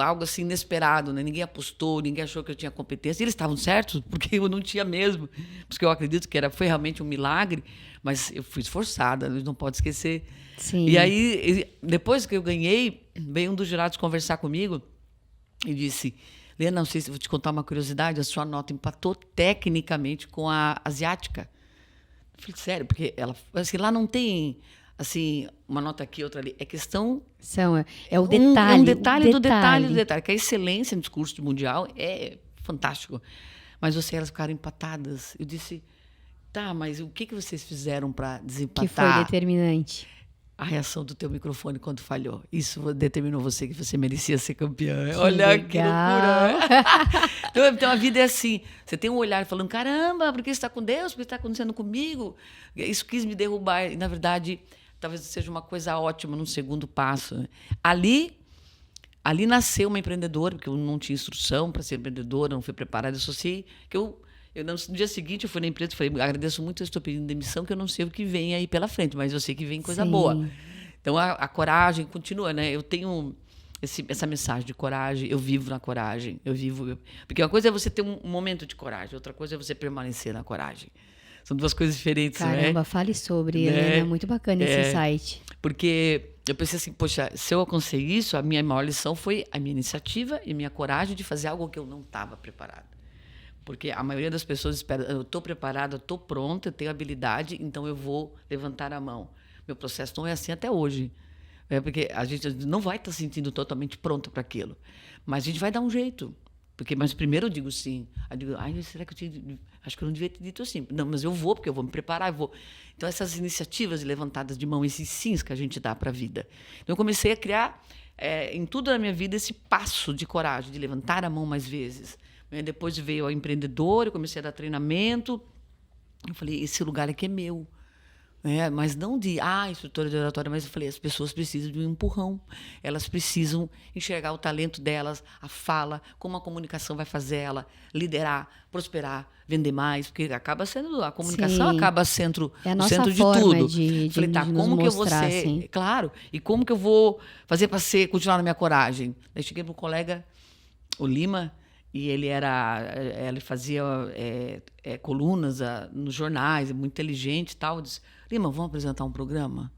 [SPEAKER 2] algo assim inesperado, né? Ninguém apostou, ninguém achou que eu tinha competência. E eles estavam certos, porque eu não tinha mesmo. Porque eu acredito que foi realmente um milagre, mas eu fui esforçada, não pode esquecer.
[SPEAKER 1] Sim.
[SPEAKER 2] E aí, depois que eu ganhei, veio um dos jurados conversar comigo e disse... Lena, não sei se vou te contar uma curiosidade, a sua nota empatou tecnicamente com a asiática. Eu falei, sério, porque assim, lá não tem assim, uma nota aqui, outra ali. É questão...
[SPEAKER 1] É o detalhe.
[SPEAKER 2] Um detalhe do detalhe do detalhe. Que a excelência no discurso mundial é fantástico. Mas elas ficaram empatadas. Eu disse, tá, mas o que vocês fizeram para desempatar?
[SPEAKER 1] Que foi determinante.
[SPEAKER 2] A reação do teu microfone quando falhou. Isso determinou você que você merecia ser campeã.
[SPEAKER 1] Que
[SPEAKER 2] Olha
[SPEAKER 1] legal.
[SPEAKER 2] que loucura. Então a vida é assim. Você tem um olhar falando, caramba, por que você está com Deus? Por que está acontecendo comigo? Isso quis me derrubar. E, na verdade, talvez seja uma coisa ótima num segundo passo. Né? Ali nasceu uma empreendedora, porque eu não tinha instrução para ser empreendedora, não fui preparada. Associei que no dia seguinte, eu fui na empresa e falei, agradeço muito, eu estou pedindo demissão, que eu não sei o que vem aí pela frente, mas eu sei que vem coisa boa. Então, a coragem continua, né? Eu tenho essa mensagem de coragem, eu vivo na coragem, porque uma coisa é você ter um momento de coragem, outra coisa é você permanecer na coragem. São 2 coisas diferentes, né?
[SPEAKER 1] Caramba, fale sobre, Helena, muito bacana esse insight.
[SPEAKER 2] Porque eu pensei assim, poxa, se eu alcancei isso, a minha maior lição foi a minha iniciativa e minha coragem de fazer algo que eu não estava preparada. Porque a maioria das pessoas espera, eu estou preparada, eu estou pronta, eu tenho habilidade, então eu vou levantar a mão. Meu processo não é assim até hoje. Porque a gente não vai estar se sentindo totalmente pronto para aquilo. Mas a gente vai dar um jeito. Mas primeiro eu digo sim. Aí eu digo, será que acho que eu não devia ter dito assim. Não, mas eu vou, porque eu vou me preparar, eu vou. Então, essas iniciativas levantadas de mão, esses sims que a gente dá para a vida. Então, eu comecei a criar, em tudo na minha vida, esse passo de coragem, de levantar a mão mais vezes. Depois veio o empreendedor, eu comecei a dar treinamento. Eu falei, esse lugar aqui é meu. Mas não de, instrutora de oratória, mas eu falei, as pessoas precisam de um empurrão. Elas precisam enxergar o talento delas, a fala, como a comunicação vai fazer ela liderar, prosperar, vender mais, porque a comunicação
[SPEAKER 1] Sim.
[SPEAKER 2] acaba sendo
[SPEAKER 1] É a
[SPEAKER 2] o
[SPEAKER 1] nossa
[SPEAKER 2] centro de
[SPEAKER 1] forma
[SPEAKER 2] tudo.
[SPEAKER 1] de nos
[SPEAKER 2] Como que eu vou
[SPEAKER 1] mostrar,
[SPEAKER 2] ser?
[SPEAKER 1] assim.
[SPEAKER 2] Claro, e como que eu vou fazer para continuar na minha coragem? Daí cheguei para um colega, o Lima, e ele fazia colunas nos jornais, é muito inteligente e tal. Eu disse, Lima, vamos apresentar um programa?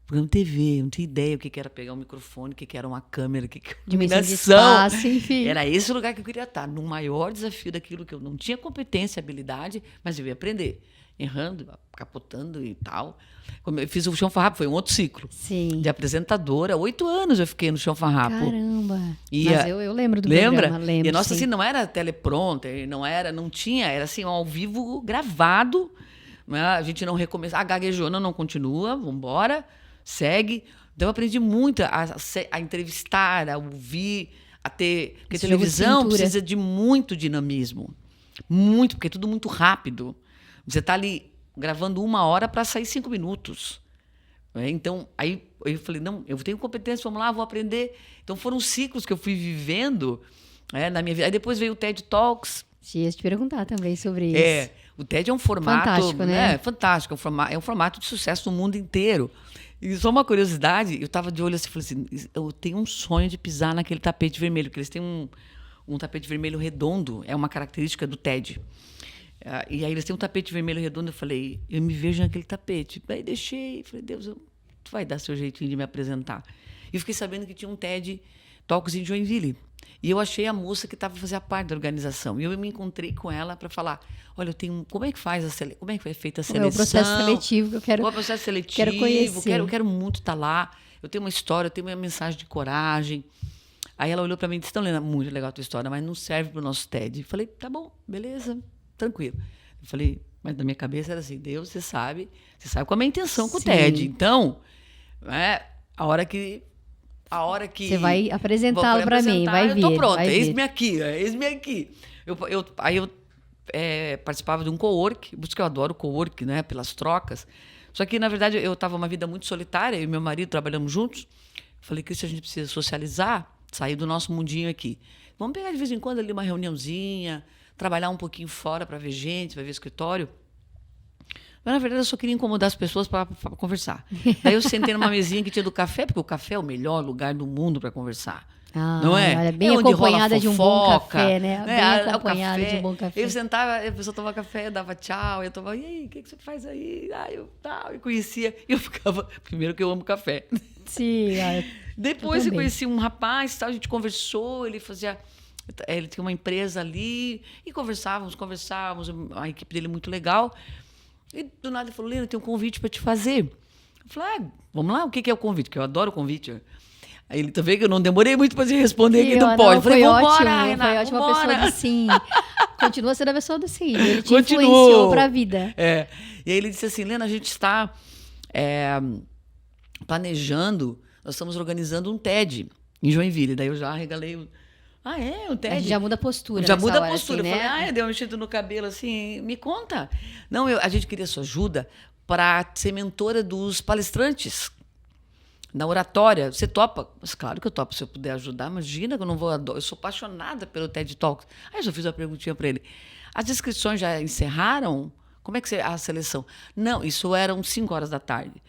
[SPEAKER 2] Programa de TV, eu não tinha ideia o que era pegar um microfone, o que era uma câmera, o que era
[SPEAKER 1] Dimensão de
[SPEAKER 2] iluminação.
[SPEAKER 1] espaço, enfim.
[SPEAKER 2] Era esse o lugar que eu queria estar, no maior desafio daquilo que eu não tinha competência, habilidade, mas eu ia aprender. Errando, capotando e tal. Eu fiz o Chão Farrapo, foi um outro ciclo.
[SPEAKER 1] Sim.
[SPEAKER 2] De apresentadora, 8 anos eu fiquei no Chão Farrapo.
[SPEAKER 1] Caramba! Mas eu lembro do
[SPEAKER 2] lembra?
[SPEAKER 1] programa, lembro.
[SPEAKER 2] E a nossa,
[SPEAKER 1] sim.
[SPEAKER 2] assim, não era teleprompter, não tinha, era assim, ao vivo, gravado. A gente não recomeçava, gaguejou, não continua, vamos embora, segue. Então eu aprendi muito a entrevistar, a ouvir, a ter... Porque
[SPEAKER 1] Esse
[SPEAKER 2] televisão precisa de muito dinamismo. Muito, porque é tudo muito rápido. Você está ali gravando 1 hora para sair 5 minutos. Então, aí eu falei, não, eu tenho competência, vamos lá, vou aprender. Então, foram ciclos que eu fui vivendo na minha vida. Aí depois veio o TED Talks.
[SPEAKER 1] Ia te perguntar também sobre isso.
[SPEAKER 2] O TED é um formato...
[SPEAKER 1] Fantástico, né?
[SPEAKER 2] Fantástico. É um formato de sucesso no mundo inteiro. E só uma curiosidade, eu estava de olho assim, falei assim, eu tenho um sonho de pisar naquele tapete vermelho, porque eles têm um tapete vermelho redondo, é uma característica do TED. E aí eles têm um tapete vermelho redondo, eu falei, eu me vejo naquele tapete. Daí deixei, falei, Deus, tu vai dar seu jeitinho de me apresentar. E eu fiquei sabendo que tinha um TED Talks em Joinville. E eu achei a moça que fazia parte da organização. E eu me encontrei com ela para falar, olha, como é que como é que foi feita a seleção?
[SPEAKER 1] É o processo seletivo que eu quero.
[SPEAKER 2] Qual é o processo seletivo?
[SPEAKER 1] Quero conhecer.
[SPEAKER 2] Eu quero muito estar lá. Eu tenho uma história, eu tenho uma mensagem de coragem. Aí ela olhou para mim e disse, então, Lena, muito legal a tua história, mas não serve para o nosso TED. Eu falei, tá bom, beleza. Tranquilo. Eu falei, mas na minha cabeça era assim, Deus, você sabe qual é a minha intenção com o TED. Então, a hora que
[SPEAKER 1] você vai apresentá-lo para mim, vai vir.
[SPEAKER 2] Eu tô pronta, eis-me aqui. Aí eu participava de um co-work, por isso que eu adoro co-work, né, pelas trocas. Só que, na verdade, eu estava uma vida muito solitária, eu e meu marido trabalhamos juntos. Falei, Cristian, a gente precisa socializar, sair do nosso mundinho aqui. Vamos pegar de vez em quando ali uma reuniãozinha, trabalhar um pouquinho fora para ver gente, para ver escritório. Mas, na verdade, eu só queria incomodar as pessoas para conversar. Daí eu sentei numa mesinha que tinha do café, porque o café é o melhor lugar do mundo para conversar. Não é?
[SPEAKER 1] Olha, bem acompanhada de um bom café, né? Bem acompanhada de um bom café.
[SPEAKER 2] Eu sentava, a pessoa tomava café, eu dava tchau, eu tomava, e aí, o que você faz aí? Eu conhecia, e eu ficava, primeiro que eu amo café.
[SPEAKER 1] Sim,
[SPEAKER 2] Depois eu conheci um rapaz, a gente conversou, ele tinha uma empresa ali, e conversávamos, a equipe dele é muito legal. E do nada ele falou, Lena, eu tenho um convite para te fazer. Eu falei, vamos lá, o que é o convite? Porque eu adoro o convite. Aí ele também que eu não demorei muito para te responder que não pode. Eu falei, vambora, Renata,
[SPEAKER 1] foi ótima
[SPEAKER 2] vambora.
[SPEAKER 1] pessoa do sim. Continua sendo a pessoa do sim. Ele te influenciou para a vida.
[SPEAKER 2] E aí ele disse assim, Lena, a gente está planejando, nós estamos organizando um TED em Joinville. Daí eu já arregalei o TED.
[SPEAKER 1] A gente já muda a postura.
[SPEAKER 2] Já muda a postura.
[SPEAKER 1] Assim,
[SPEAKER 2] eu
[SPEAKER 1] né?
[SPEAKER 2] falei, deu um enxerto no cabelo assim, me conta. Não, a gente queria sua ajuda para ser mentora dos palestrantes na oratória. Você topa? Mas claro que eu topo, se eu puder ajudar. Imagina que eu não vou... Eu sou apaixonada pelo TED Talks. Aí eu já fiz uma perguntinha para ele. As inscrições já encerraram? Como é que a seleção? Não, isso eram 5 horas da tarde.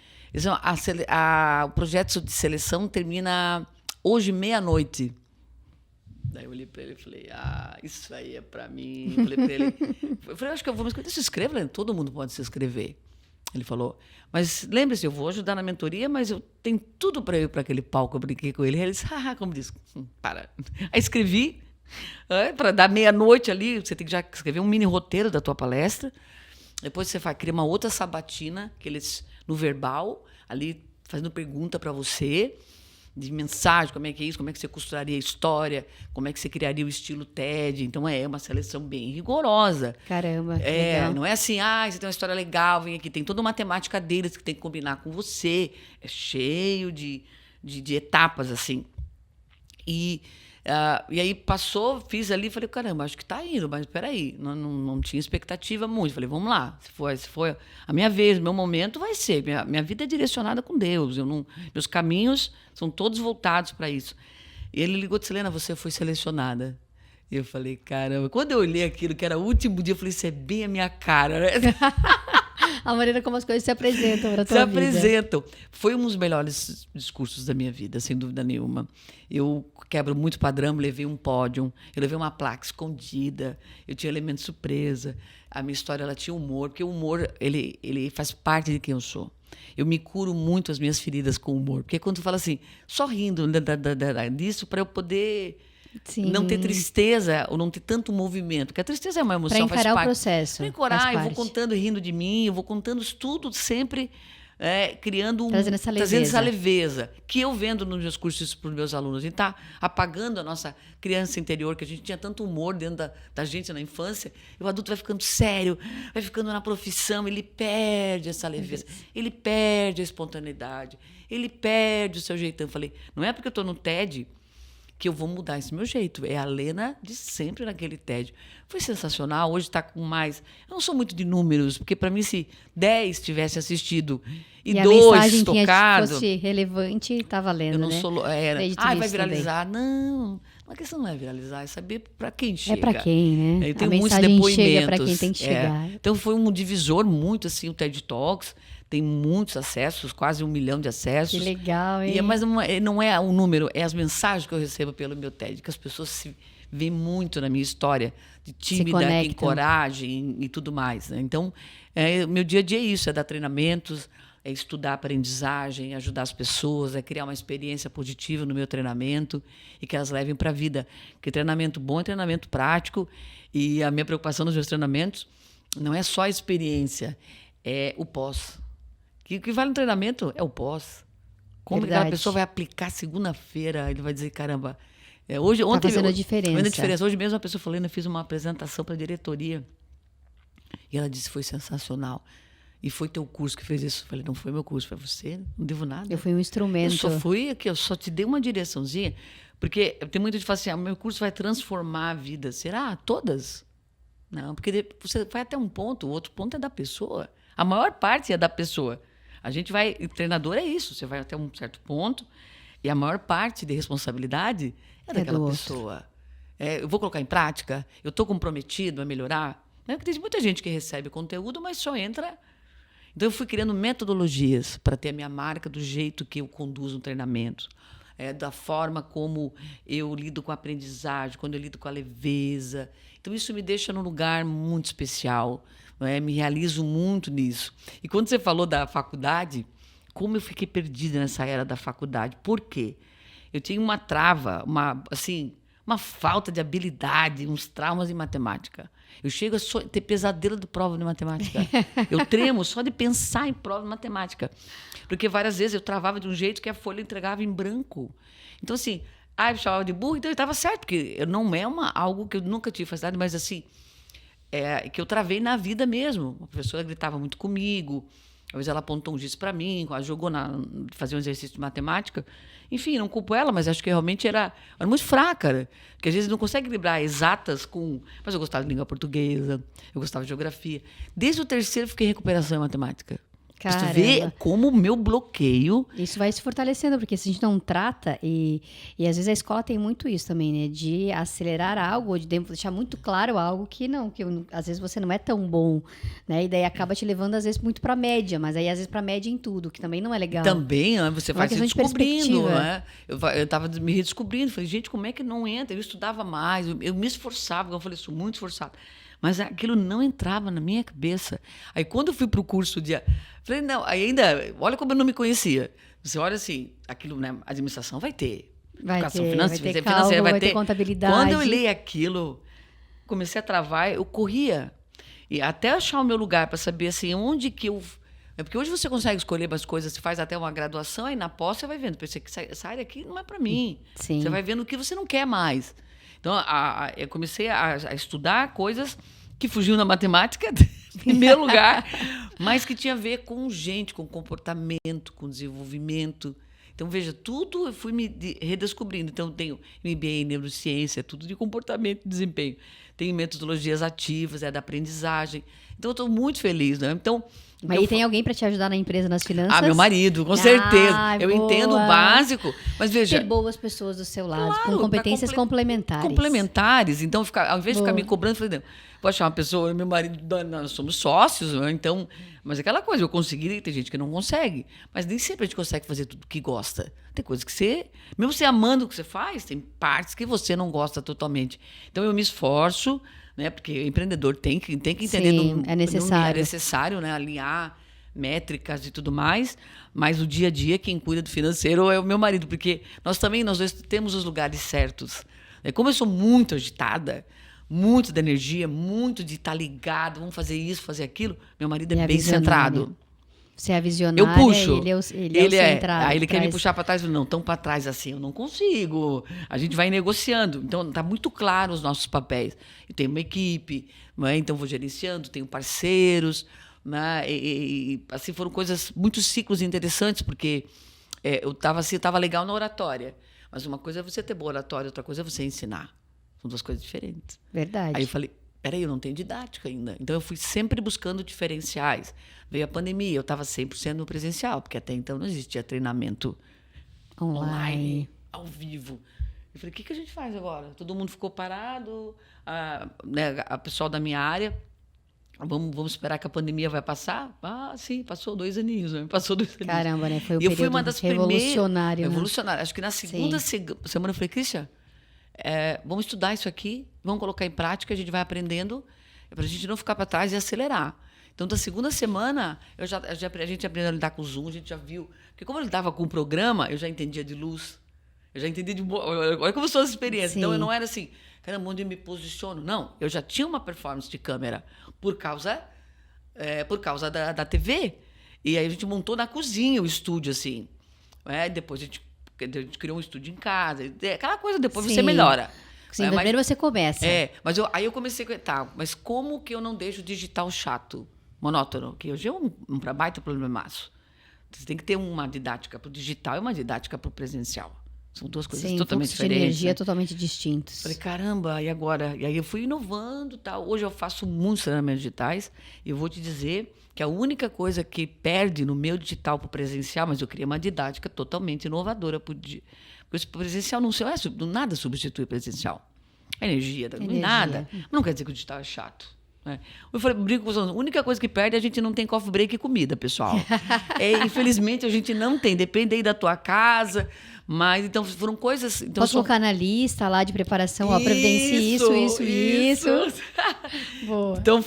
[SPEAKER 2] O projeto de seleção termina hoje, meia-noite. Daí eu olhei para ele e falei, isso aí é para mim. Eu falei para ele, acho que eu vou me inscrever. Se inscreva, todo mundo pode se inscrever. Ele falou, mas lembre-se, eu vou ajudar na mentoria, mas eu tenho tudo para ir para aquele palco. Eu brinquei com ele. Ele disse, como diz? Para. Aí escrevi, para dar meia-noite ali, você tem que já escrever um mini roteiro da tua palestra. Depois você cria uma outra sabatina, no verbal, ali fazendo pergunta para você. de mensagem, como é que é isso, como é que você costuraria a história, como é que você criaria o estilo TED. Então, é uma seleção bem rigorosa.
[SPEAKER 1] Caramba, que legal.
[SPEAKER 2] Não é assim, você tem uma história legal, vem aqui. Tem toda uma temática deles que tem que combinar com você. É cheio de etapas, assim. E aí passou, fiz ali, falei, caramba, acho que tá indo, mas peraí, não tinha expectativa muito. Falei, vamos lá, se for a minha vez, meu momento vai ser. Minha vida é direcionada com Deus, meus caminhos são todos voltados para isso. E ele ligou e disse, Helena, você foi selecionada. E eu falei, caramba, quando eu olhei aquilo, que era o último dia, eu falei, isso é bem a minha cara, né?
[SPEAKER 1] A maneira como as coisas se apresentam para a tua
[SPEAKER 2] Se
[SPEAKER 1] vida.
[SPEAKER 2] apresentam. Foi um dos melhores discursos da minha vida, sem dúvida nenhuma. Eu quebro muito padrão, levei um pódio, eu levei uma placa escondida, eu tinha elemento surpresa. A minha história ela tinha humor, porque o humor ele faz parte de quem eu sou. Eu me curo muito as minhas feridas com humor. Porque quando tu fala assim, só rindo disso para eu poder...
[SPEAKER 1] Sim.
[SPEAKER 2] Não ter tristeza ou não ter tanto movimento. Porque a tristeza é uma emoção,
[SPEAKER 1] para
[SPEAKER 2] faz
[SPEAKER 1] encarar
[SPEAKER 2] parte.
[SPEAKER 1] o processo.
[SPEAKER 2] Para encorar, eu vou contando e rindo de mim, eu vou contando tudo sempre criando
[SPEAKER 1] trazendo essa
[SPEAKER 2] leveza. Que eu vendo nos meus cursos para os meus alunos. A gente está apagando a nossa criança interior, que a gente tinha tanto humor dentro da gente na infância. E o adulto vai ficando sério, vai ficando na profissão, ele perde essa leveza, ele perde a espontaneidade, ele perde o seu jeitão. Eu falei, não é porque eu estou no TED que eu vou mudar esse meu jeito. É a Lena de sempre naquele TED. Foi sensacional. Hoje está com mais... Eu não sou muito de números, porque para mim, se 10 tivesse assistido e 2 tocado...
[SPEAKER 1] Se fosse relevante, está valendo,
[SPEAKER 2] eu não
[SPEAKER 1] né?
[SPEAKER 2] sou... vai viralizar. Também. Não, a questão não é viralizar, é saber para quem chega.
[SPEAKER 1] É para quem, né?
[SPEAKER 2] Eu tenho muitos depoimentos.
[SPEAKER 1] Chega para quem tem que chegar.
[SPEAKER 2] Então, foi um divisor muito, assim, o TED Talks. Tem muitos acessos, quase 1 milhão de acessos.
[SPEAKER 1] Que legal, hein?
[SPEAKER 2] Mas não é o número, é as mensagens que eu recebo pelo meu TED, que as pessoas se veem muito na minha história, de tímida, que encoragem e tudo mais. Né? Então, meu dia a dia é isso, é dar treinamentos, é estudar aprendizagem, ajudar as pessoas, é criar uma experiência positiva no meu treinamento e que elas levem para a vida. Porque treinamento bom é treinamento prático e a minha preocupação nos meus treinamentos não é só a experiência, é o pós. O que vale no treinamento é o pós. Como aquela pessoa vai aplicar segunda-feira, ele vai dizer, caramba, ontem
[SPEAKER 1] tá fazendo a diferença.
[SPEAKER 2] Hoje mesmo a pessoa falou, eu fiz uma apresentação para a diretoria e ela disse, foi sensacional. E foi teu curso que fez isso. Eu falei, não foi meu curso, foi você, não devo nada.
[SPEAKER 1] Eu fui um instrumento.
[SPEAKER 2] Eu só fui aqui, eu só te dei uma direçãozinha, porque tem muita gente que fala assim, meu curso vai transformar a vida. Será? Todas? Não, porque você vai até um ponto, o outro ponto é da pessoa. A maior parte é da pessoa. A gente vai... Treinador é isso. Você vai até um certo ponto e a maior parte de responsabilidade é daquela pessoa. Eu vou colocar em prática? Eu estou comprometido a melhorar? Porque tem muita gente que recebe conteúdo, mas só entra... Então, eu fui criando metodologias para ter a minha marca do jeito que eu conduzo um treinamento. Da forma como eu lido com a aprendizagem, quando eu lido com a leveza. Então, isso me deixa num lugar muito especial. Me realizo muito nisso. E quando você falou da faculdade, como eu fiquei perdida nessa era da faculdade. Por quê? Eu tinha uma trava, uma falta de habilidade, uns traumas em matemática. Eu chego a ter pesadelo de prova de matemática. Eu tremo só de pensar em prova de matemática. Porque várias vezes eu travava de um jeito que a folha entregava em branco. Então, assim, eu chamava de burro, então eu estava certo, porque não é algo que eu nunca tive facilidade, mas assim... que eu travei na vida mesmo. A professora gritava muito comigo, às vezes ela apontou um giz para mim, ela jogou fazer um exercício de matemática. Enfim, não culpo ela, mas acho que realmente era muito fraca, né? Porque às vezes não consegue equilibrar exatas com... Mas eu gostava de língua portuguesa, eu gostava de geografia. Desde o terceiro eu fiquei em recuperação em matemática.
[SPEAKER 1] Caramba.
[SPEAKER 2] Você vê como o meu bloqueio...
[SPEAKER 1] Isso vai se fortalecendo, porque se a gente não trata, e às vezes a escola tem muito isso também, né? De acelerar algo, de deixar muito claro algo que às vezes você não é tão bom, né? E daí acaba te levando, às vezes, muito para a média, mas aí, às vezes, para a média em tudo, que também não é legal.
[SPEAKER 2] Também, você vai se descobrindo, né? Eu estava me redescobrindo, falei, gente, como é que não entra? Eu estudava mais, eu me esforçava, eu falei, sou muito esforçada. Mas aquilo não entrava na minha cabeça. Aí, quando eu fui para o curso de... Falei, não, aí ainda... Olha como eu não me conhecia. Você olha assim, aquilo, né? Administração vai ter. Educação financeira,
[SPEAKER 1] vai ter contabilidade.
[SPEAKER 2] Quando eu olhei aquilo, comecei a travar, eu corria. E até achar o meu lugar para saber assim, onde que eu É porque hoje você consegue escolher umas coisas, você faz até uma graduação, aí na pós você vai vendo, pensei que essa área aqui não é para mim.
[SPEAKER 1] Sim.
[SPEAKER 2] Você vai vendo o que você não quer mais. Então, eu comecei a estudar coisas que fugiam da matemática, em primeiro lugar, mas que tinha a ver com gente, com comportamento, com desenvolvimento. Então, veja, tudo eu fui me redescobrindo. Então, tenho MBA em neurociência, tudo de comportamento e desempenho. Tenho metodologias ativas, da aprendizagem. Então, eu estou muito feliz, né? Então,
[SPEAKER 1] Mas aí tem alguém para te ajudar na empresa, nas finanças?
[SPEAKER 2] meu marido, com certeza. Eu
[SPEAKER 1] boa.
[SPEAKER 2] entendo o básico, mas veja...
[SPEAKER 1] Ter boas pessoas do seu lado,
[SPEAKER 2] Claro,
[SPEAKER 1] com competências complementares.
[SPEAKER 2] Complementares. Então, ao invés de ficar me cobrando, eu falei, não, vou achar uma pessoa, eu e meu marido, nós somos sócios, né? Então... Mas aquela coisa, eu consegui, tem gente que não consegue. Mas nem sempre a gente consegue fazer tudo que gosta. Tem coisas que você... Mesmo você amando o que você faz, tem partes que você não gosta totalmente. Então, eu me esforço, né? Porque empreendedor tem que entender...
[SPEAKER 1] Sim, é necessário.
[SPEAKER 2] É necessário, né? Alinhar métricas e tudo mais. Mas o dia a dia, quem cuida do financeiro é o meu marido. Porque nós dois temos os lugares certos. Como eu sou muito agitada... muito da energia, muito de estar ligado, vamos fazer isso, fazer aquilo. Meu marido é bem centrado.
[SPEAKER 1] Você é a visionária,
[SPEAKER 2] eu puxo.
[SPEAKER 1] Ele é o centrado.
[SPEAKER 2] Aí ele quer me puxar para trás, não, tão para trás assim, eu não consigo. A gente vai negociando. Então, está muito claro os nossos papéis. Eu tenho uma equipe, né? Então vou gerenciando, tenho parceiros. Né? Assim, foram coisas, muitos ciclos interessantes, porque eu estava legal na oratória. Mas uma coisa é você ter boa oratória, outra coisa é você ensinar. São duas coisas diferentes.
[SPEAKER 1] Verdade.
[SPEAKER 2] Aí eu falei, peraí, eu não tenho didática ainda. Então, eu fui sempre buscando diferenciais. Veio a pandemia, eu estava 100% no presencial, porque até então não existia treinamento online ao vivo. Eu falei, o que a gente faz agora? Todo mundo ficou parado, a pessoal da minha área, vamos esperar que a pandemia vai passar? Sim, passou 2 aninhos, né? Passou 2 aninhos.
[SPEAKER 1] Caramba, né? Foi um
[SPEAKER 2] período uma das
[SPEAKER 1] revolucionário.
[SPEAKER 2] Revolucionário. Acho que na segunda semana eu falei, Cristian, vamos estudar isso aqui, vamos colocar em prática, a gente vai aprendendo, para a gente não ficar para trás e acelerar. Então, da segunda semana, a gente aprendeu a lidar com o Zoom, a gente já viu. Porque como eu lidava com o programa, eu já entendia de luz, eu já entendia de... Olha como são as experiências. Sim. Então, eu não era assim, caramba, onde eu me posiciono? Não, eu já tinha uma performance de câmera por causa da TV. E aí a gente montou na cozinha o estúdio, assim. Depois a gente criou um estúdio em casa, aquela coisa, depois você melhora.
[SPEAKER 1] Sim, primeiro você começa.
[SPEAKER 2] Mas aí eu comecei a... mas como que eu não deixo o digital chato, monótono? Que hoje é um baita problemaço. Você tem que ter uma didática para o digital e uma didática para o presencial. São duas coisas totalmente diferentes.
[SPEAKER 1] De energia totalmente distintos.
[SPEAKER 2] Falei, caramba, e agora? E aí eu fui inovando, tal. Hoje eu faço muitos treinamentos digitais e eu vou te dizer que a única coisa que perde no meu digital para o presencial, mas eu queria uma didática totalmente inovadora. Porque o presencial nada substitui o presencial. A energia. Nada. Não quer dizer que o digital é chato. Né? Eu falei, brinco com os alunos, a única coisa que perde é a gente não tem coffee break e comida, pessoal. Infelizmente, a gente não tem. Depende aí da tua casa. Mas, então, foram coisas... Então,
[SPEAKER 1] posso colocar na lista lá de preparação, previdencie isso. Boa.
[SPEAKER 2] Então,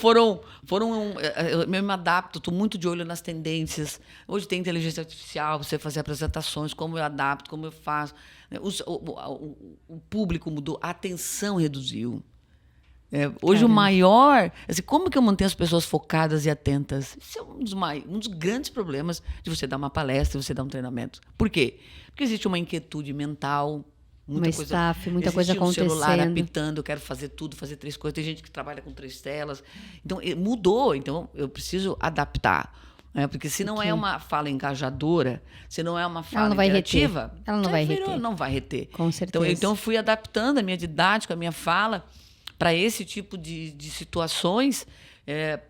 [SPEAKER 2] eu me adapto, estou muito de olho nas tendências. Hoje tem inteligência artificial, você fazer apresentações, como eu adapto, como eu faço. O público mudou, a atenção reduziu. Hoje o maior... Assim, como que eu mantenho as pessoas focadas e atentas? Isso é um dos grandes problemas de você dar uma palestra, de você dar um treinamento. Por quê? Porque existe uma inquietude mental, muita coisa acontecendo. Celular apitando, eu quero fazer tudo, fazer 3 coisas. Tem gente que trabalha com 3 telas. Então, mudou. Então, eu preciso adaptar. Porque se não é uma fala engajadora, se não é uma fala interativa...
[SPEAKER 1] Ela não vai reter.
[SPEAKER 2] Não vai reter.
[SPEAKER 1] Com certeza.
[SPEAKER 2] Então, eu fui adaptando a minha didática, a minha fala... para esse tipo de situações,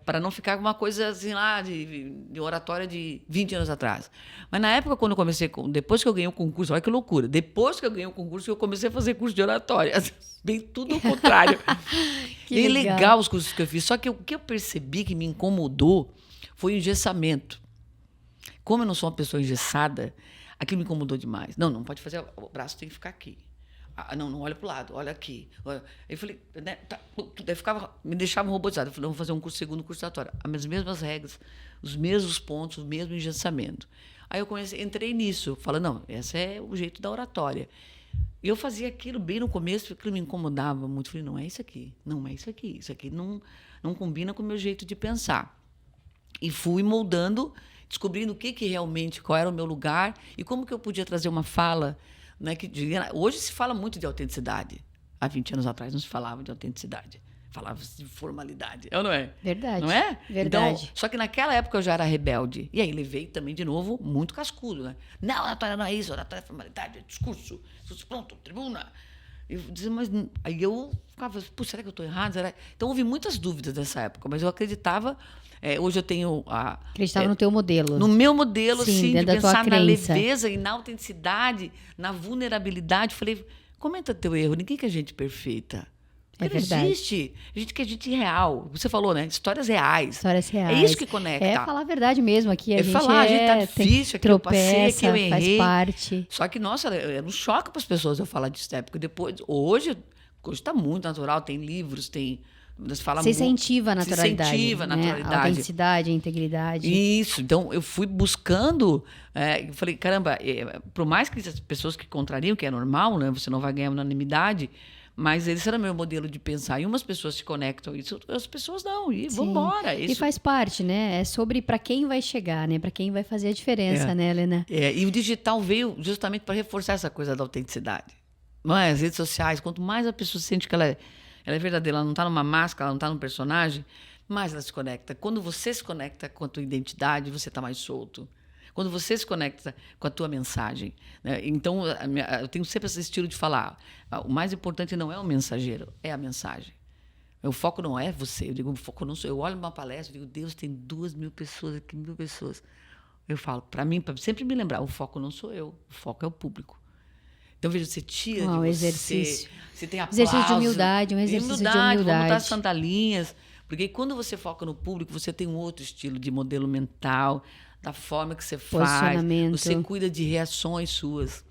[SPEAKER 2] para não ficar uma coisa assim lá de oratória de 20 anos atrás. Mas na época, quando eu comecei, depois que eu ganhei o concurso, olha que loucura, depois que eu ganhei o concurso, eu comecei a fazer curso de oratória. Bem tudo o contrário. E legal os cursos que eu fiz. Só que o que eu percebi que me incomodou foi o engessamento. Como eu não sou uma pessoa engessada, aquilo me incomodou demais. Não pode fazer, o braço tem que ficar aqui. Não olha para o lado, olha aqui. Eu falei, né, me deixava robotizado. Eu falei, vamos fazer um segundo curso de oratória. As mesmas regras, os mesmos pontos, o mesmo engessamento. Aí eu entrei nisso, falando, não, esse é o jeito da oratória. E eu fazia aquilo bem no começo, aquilo me incomodava muito. Eu falei, não é isso aqui, isso aqui não combina com o meu jeito de pensar. E fui moldando, descobrindo qual era o meu lugar e como que eu podia trazer uma fala, né, hoje se fala muito de autenticidade. Há 20 anos atrás não se falava de autenticidade. Falava-se de formalidade. É ou não é?
[SPEAKER 1] Verdade.
[SPEAKER 2] Não é?
[SPEAKER 1] Verdade.
[SPEAKER 2] Então, só que naquela época eu já era rebelde. E aí levei também, de novo, muito cascudo, né? Não, oratória não é isso, oratória é formalidade, é discurso pronto, tribuna. Eu dizia, mas... Aí eu ficava, será que eu estou errado? Então, houve muitas dúvidas nessa época, mas eu acreditava... hoje eu tenho...
[SPEAKER 1] Acreditava no teu modelo.
[SPEAKER 2] No meu modelo,
[SPEAKER 1] sim,
[SPEAKER 2] assim, de
[SPEAKER 1] da tua
[SPEAKER 2] pensar na
[SPEAKER 1] crença.
[SPEAKER 2] leveza e na autenticidade, na vulnerabilidade. Falei, comenta teu erro, ninguém quer gente perfeita.
[SPEAKER 1] É
[SPEAKER 2] Não
[SPEAKER 1] verdade.
[SPEAKER 2] existe. A gente quer gente real. Você falou, né? Histórias reais.
[SPEAKER 1] Histórias reais.
[SPEAKER 2] É isso que conecta.
[SPEAKER 1] É falar a verdade mesmo aqui. A gente
[SPEAKER 2] falar, a gente tá difícil, aqui eu passei, aqui eu
[SPEAKER 1] faz
[SPEAKER 2] errei.
[SPEAKER 1] parte.
[SPEAKER 2] Só que, nossa, era um choque para as pessoas eu falar disso, né? Porque depois, hoje está muito natural, tem livros, tem...
[SPEAKER 1] Você incentiva a naturalidade.
[SPEAKER 2] Se incentiva a naturalidade.
[SPEAKER 1] A autenticidade, a integridade.
[SPEAKER 2] Isso. Então, eu fui buscando... eu falei, caramba, por mais que as pessoas que contrariam, que é normal, né? Você não vai ganhar unanimidade... Mas esse era meu modelo de pensar. E umas pessoas se conectam a isso, outras pessoas não. E vamos embora.
[SPEAKER 1] E faz parte, né? É sobre para quem vai chegar, né? Para quem vai fazer a diferença, né, Helena?
[SPEAKER 2] E o digital veio justamente para reforçar essa coisa da autenticidade. Não é? As redes sociais, quanto mais a pessoa sente que ela é verdadeira, ela não está numa máscara, ela não está num personagem, mais ela se conecta. Quando você se conecta com a tua identidade, você está mais solto. Quando você se conecta com a tua mensagem. Né? Então, eu tenho sempre esse estilo de falar. O mais importante não é o mensageiro, é a mensagem. O foco não é você. Eu digo, o foco não sou eu. Eu olho uma palestra e digo, Deus, tem 2.000 pessoas aqui, 1.000 pessoas. Eu falo, para mim, para sempre me lembrar, o foco não sou eu, o foco é o público. Então, veja, você tira de você...
[SPEAKER 1] exercício.
[SPEAKER 2] Você tem aplauso.
[SPEAKER 1] Exercício de humildade, um exercício de humildade.
[SPEAKER 2] Vamos botar as sandalinhas. Porque quando você foca no público, você tem um outro estilo de modelo mental, da forma que você faz. Você cuida de reações suas.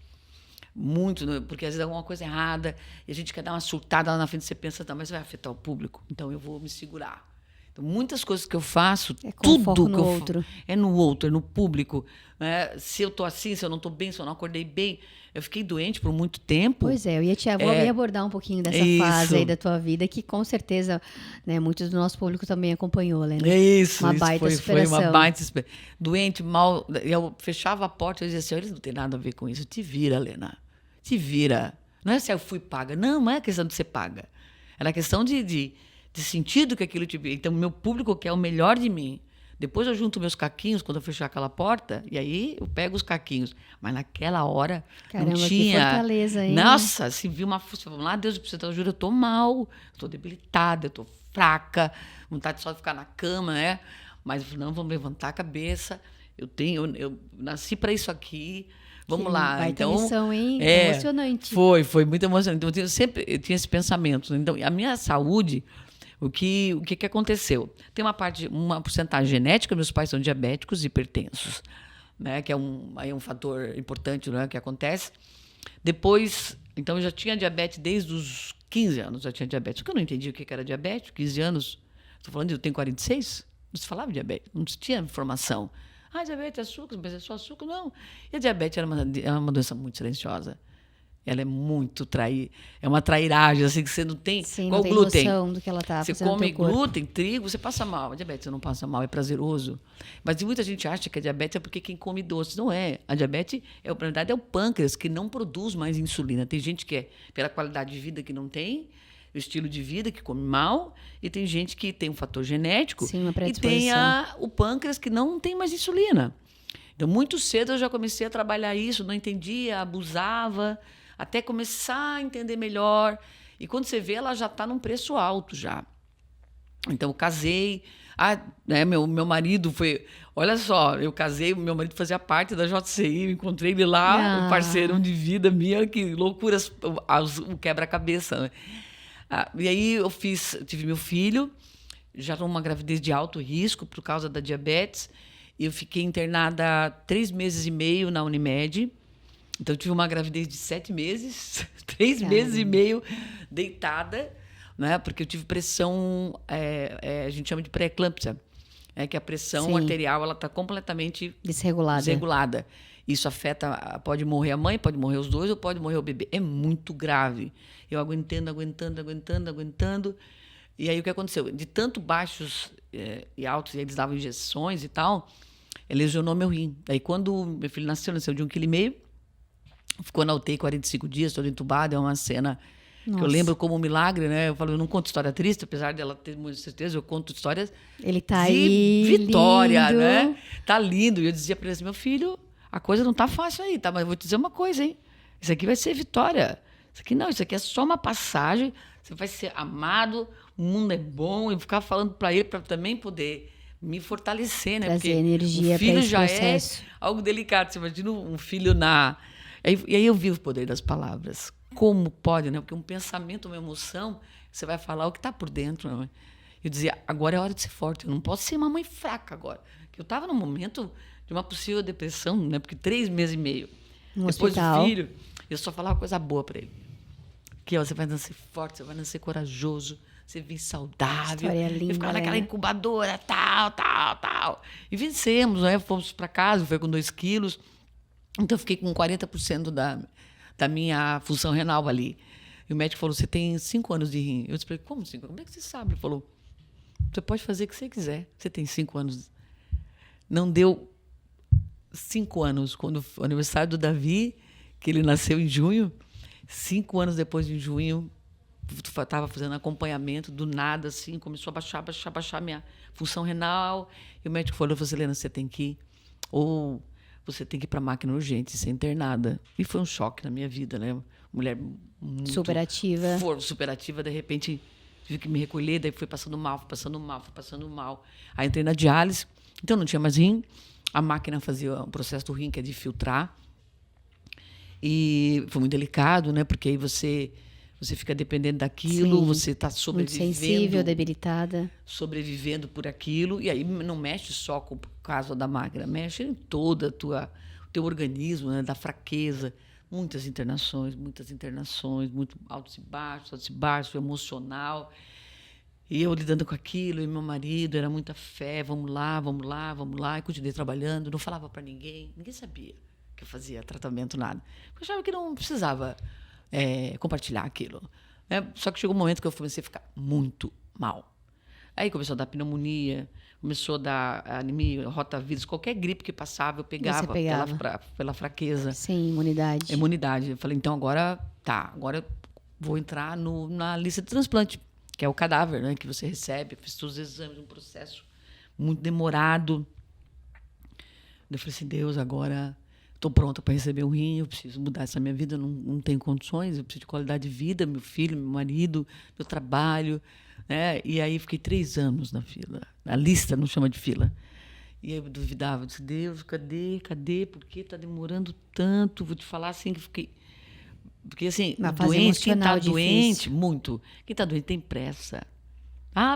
[SPEAKER 2] Muito, né? Porque às vezes é alguma coisa errada e a gente quer dar uma surtada lá na frente, você pensa, tá, mas vai afetar o público, então eu vou me segurar. Então, muitas coisas que eu faço, tudo que eu faço é no outro, é no público. Né? Se eu estou assim, se eu não estou bem, se eu não acordei bem. Eu fiquei doente por muito tempo.
[SPEAKER 1] Pois é, eu ia abordar um pouquinho dessa fase aí da tua vida, que com certeza, né, muitos do nosso público também acompanhou, né?
[SPEAKER 2] Isso,
[SPEAKER 1] uma baita
[SPEAKER 2] foi uma baita superação. Doente, mal, eu fechava a porta e dizia assim, eles não tem nada a ver com isso, te vira, Helena, te vira. Não é se eu fui paga, não é questão de ser paga. Era questão de sentido que aquilo te... Então, meu público quer o melhor de mim. Depois eu junto meus caquinhos quando eu fechar aquela porta, e aí eu pego os caquinhos. Mas naquela hora
[SPEAKER 1] Caramba,
[SPEAKER 2] não tinha...
[SPEAKER 1] Que fortaleza, hein?
[SPEAKER 2] Nossa, se viu uma força, vamos lá, Deus, eu preciso de ajuda, eu estou mal, estou debilitada, eu estou fraca, vontade só de ficar na cama, né? Mas não, vamos levantar a cabeça, eu nasci para isso aqui, vamos lá.
[SPEAKER 1] Baita
[SPEAKER 2] então,
[SPEAKER 1] missão, hein? Emocionante.
[SPEAKER 2] Foi muito emocionante. Então, eu tinha esse pensamento. Então, a minha saúde... O que aconteceu? Tem uma porcentagem genética, meus pais são diabéticos e hipertensos, né, que é um fator importante, né, que acontece. Depois, então eu já tinha diabetes desde os 15 anos, já tinha diabetes. Porque eu não entendi o que era diabetes, 15 anos. Estou falando eu tenho 46, não se falava de diabetes, não se tinha informação. Diabetes é açúcar, mas é só açúcar? Não. E a diabetes era uma doença muito silenciosa. Ela é muito é uma trairagem, assim, que você não tem...
[SPEAKER 1] Sim,
[SPEAKER 2] igual
[SPEAKER 1] não tem
[SPEAKER 2] glúten.
[SPEAKER 1] noção do que ela está fazendo.
[SPEAKER 2] Você come glúten, trigo, você passa mal. A diabetes você não passa mal, é prazeroso. Mas muita gente acha que a diabetes é porque quem come doce. Não é. A diabetes, na verdade, é o pâncreas que não produz mais insulina. Tem gente que pela qualidade de vida que não tem, o estilo de vida que come mal, e tem gente que tem um fator genético.
[SPEAKER 1] Sim, uma
[SPEAKER 2] e tem o pâncreas que não tem mais insulina. Então, muito cedo eu já comecei a trabalhar isso, não entendia, abusava... Até começar a entender melhor. E quando você vê, ela já está num preço alto já. Então, eu casei. Meu marido foi... Olha só, eu casei, meu marido fazia parte da JCI, encontrei ele lá, um parceirão de vida minha, que loucuras, o quebra-cabeça. Né? E aí eu tive meu filho, já numa gravidez de alto risco por causa da diabetes. Eu fiquei internada 3 meses e meio na Unimed. Então, eu tive uma gravidez de 7 meses, 3 meses e meio deitada, né? Porque eu tive pressão, a gente chama de pré-eclâmpsia, que a pressão arterial está completamente desregulada. Isso afeta, pode morrer a mãe, pode morrer os dois, ou pode morrer o bebê. É muito grave. Eu aguentando. E aí, o que aconteceu? De tanto baixos e altos, e eles davam injeções e tal... lesionou meu rim. Daí, quando meu filho nasceu de 1,5 kg, ficou na UTI 45 dias, todo entubado. É uma cena que eu lembro como um milagre, né? Eu falo, eu não conto história triste, apesar dela ter muita certeza, eu conto histórias
[SPEAKER 1] Ele tá
[SPEAKER 2] de
[SPEAKER 1] aí,
[SPEAKER 2] vitória,
[SPEAKER 1] lindo.
[SPEAKER 2] né? Tá lindo. E eu dizia para ele assim, meu filho, a coisa não tá fácil aí, tá? Mas eu vou te dizer uma coisa, hein? Isso aqui vai ser vitória. Isso aqui não, isso aqui é só uma passagem. Você vai ser amado, o mundo é bom. E ficar falando para ele, para também poder me fortalecer, né?
[SPEAKER 1] Trazer
[SPEAKER 2] porque
[SPEAKER 1] energia
[SPEAKER 2] o filho
[SPEAKER 1] para esse
[SPEAKER 2] já
[SPEAKER 1] processo.
[SPEAKER 2] é algo delicado. Você imagina um filho na... E aí eu vi o poder das palavras. Como pode, né? Porque um pensamento, uma emoção, você vai falar o que está por dentro. Né? Eu dizia, agora é hora de ser forte. Eu não posso ser uma mãe fraca agora. Porque eu estava num momento de uma possível depressão, né? Porque 3 meses e meio
[SPEAKER 1] No
[SPEAKER 2] depois
[SPEAKER 1] hospital.
[SPEAKER 2] do filho, eu só falava coisa boa para ele. Que ó, você vai nascer forte, você vai nascer corajoso, você vem saudável.
[SPEAKER 1] História linda,
[SPEAKER 2] eu ficava naquela
[SPEAKER 1] né?
[SPEAKER 2] incubadora, tal. E vencemos, né? Fomos para casa, foi com 2 quilos. Então, eu fiquei com 40% da minha função renal ali. E o médico falou, você tem 5 anos de rim. Eu disse, como 5 anos? Como é que você sabe? Ele falou, você pode fazer o que você quiser. Você tem 5 anos. Não deu 5 anos. Quando o aniversário do Davi, que ele nasceu em junho, 5 anos depois de junho, estava fazendo acompanhamento, do nada, assim, começou a baixar minha função renal. E o médico falou, Helena, você tem que ir. Ou você tem que ir para a máquina urgente, ser internada. E foi um choque na minha vida, né? Mulher muito...
[SPEAKER 1] Superativa.
[SPEAKER 2] Superativa, de repente, tive que me recolher, daí fui passando mal. Aí entrei na diálise, então não tinha mais rim. A máquina fazia um processo do rim, que é de filtrar. E foi muito delicado, né? Porque aí você fica dependendo daquilo,
[SPEAKER 1] Sim,
[SPEAKER 2] você está sobrevivendo.
[SPEAKER 1] muito sensível, debilitada.
[SPEAKER 2] Sobrevivendo por aquilo. E aí não mexe só com o caso da máquina, mexe em todo o teu organismo, né? Da fraqueza. Muitas internações, muito altos e baixos, emocional. E eu lidando com aquilo, e meu marido, era muita fé, vamos lá. E continuei trabalhando, não falava para ninguém sabia que eu fazia tratamento, nada. Eu achava que não precisava compartilhar aquilo. Né? Só que chegou um momento que eu comecei a ficar muito mal. Aí começou a dar pneumonia, começou a dar anemia, rotavírus, qualquer gripe que passava, eu pegava. Pela fraqueza.
[SPEAKER 1] Sim, imunidade.
[SPEAKER 2] Eu falei, então agora eu vou entrar na lista de transplante, que é o cadáver, né, que você recebe. Fiz todos os exames, um processo muito demorado. Eu falei assim, Deus, agora estou pronta para receber um rim, eu preciso mudar essa minha vida, não tenho condições, eu preciso de qualidade de vida, meu filho, meu marido, meu trabalho. Né? E aí fiquei 3 anos na fila. A lista não chama de fila. E aí eu duvidava, eu disse, Deus, cadê? Por que está demorando tanto? Vou te falar assim que fiquei... Porque assim, doente, quem está doente, muito. Quem está doente tem pressa.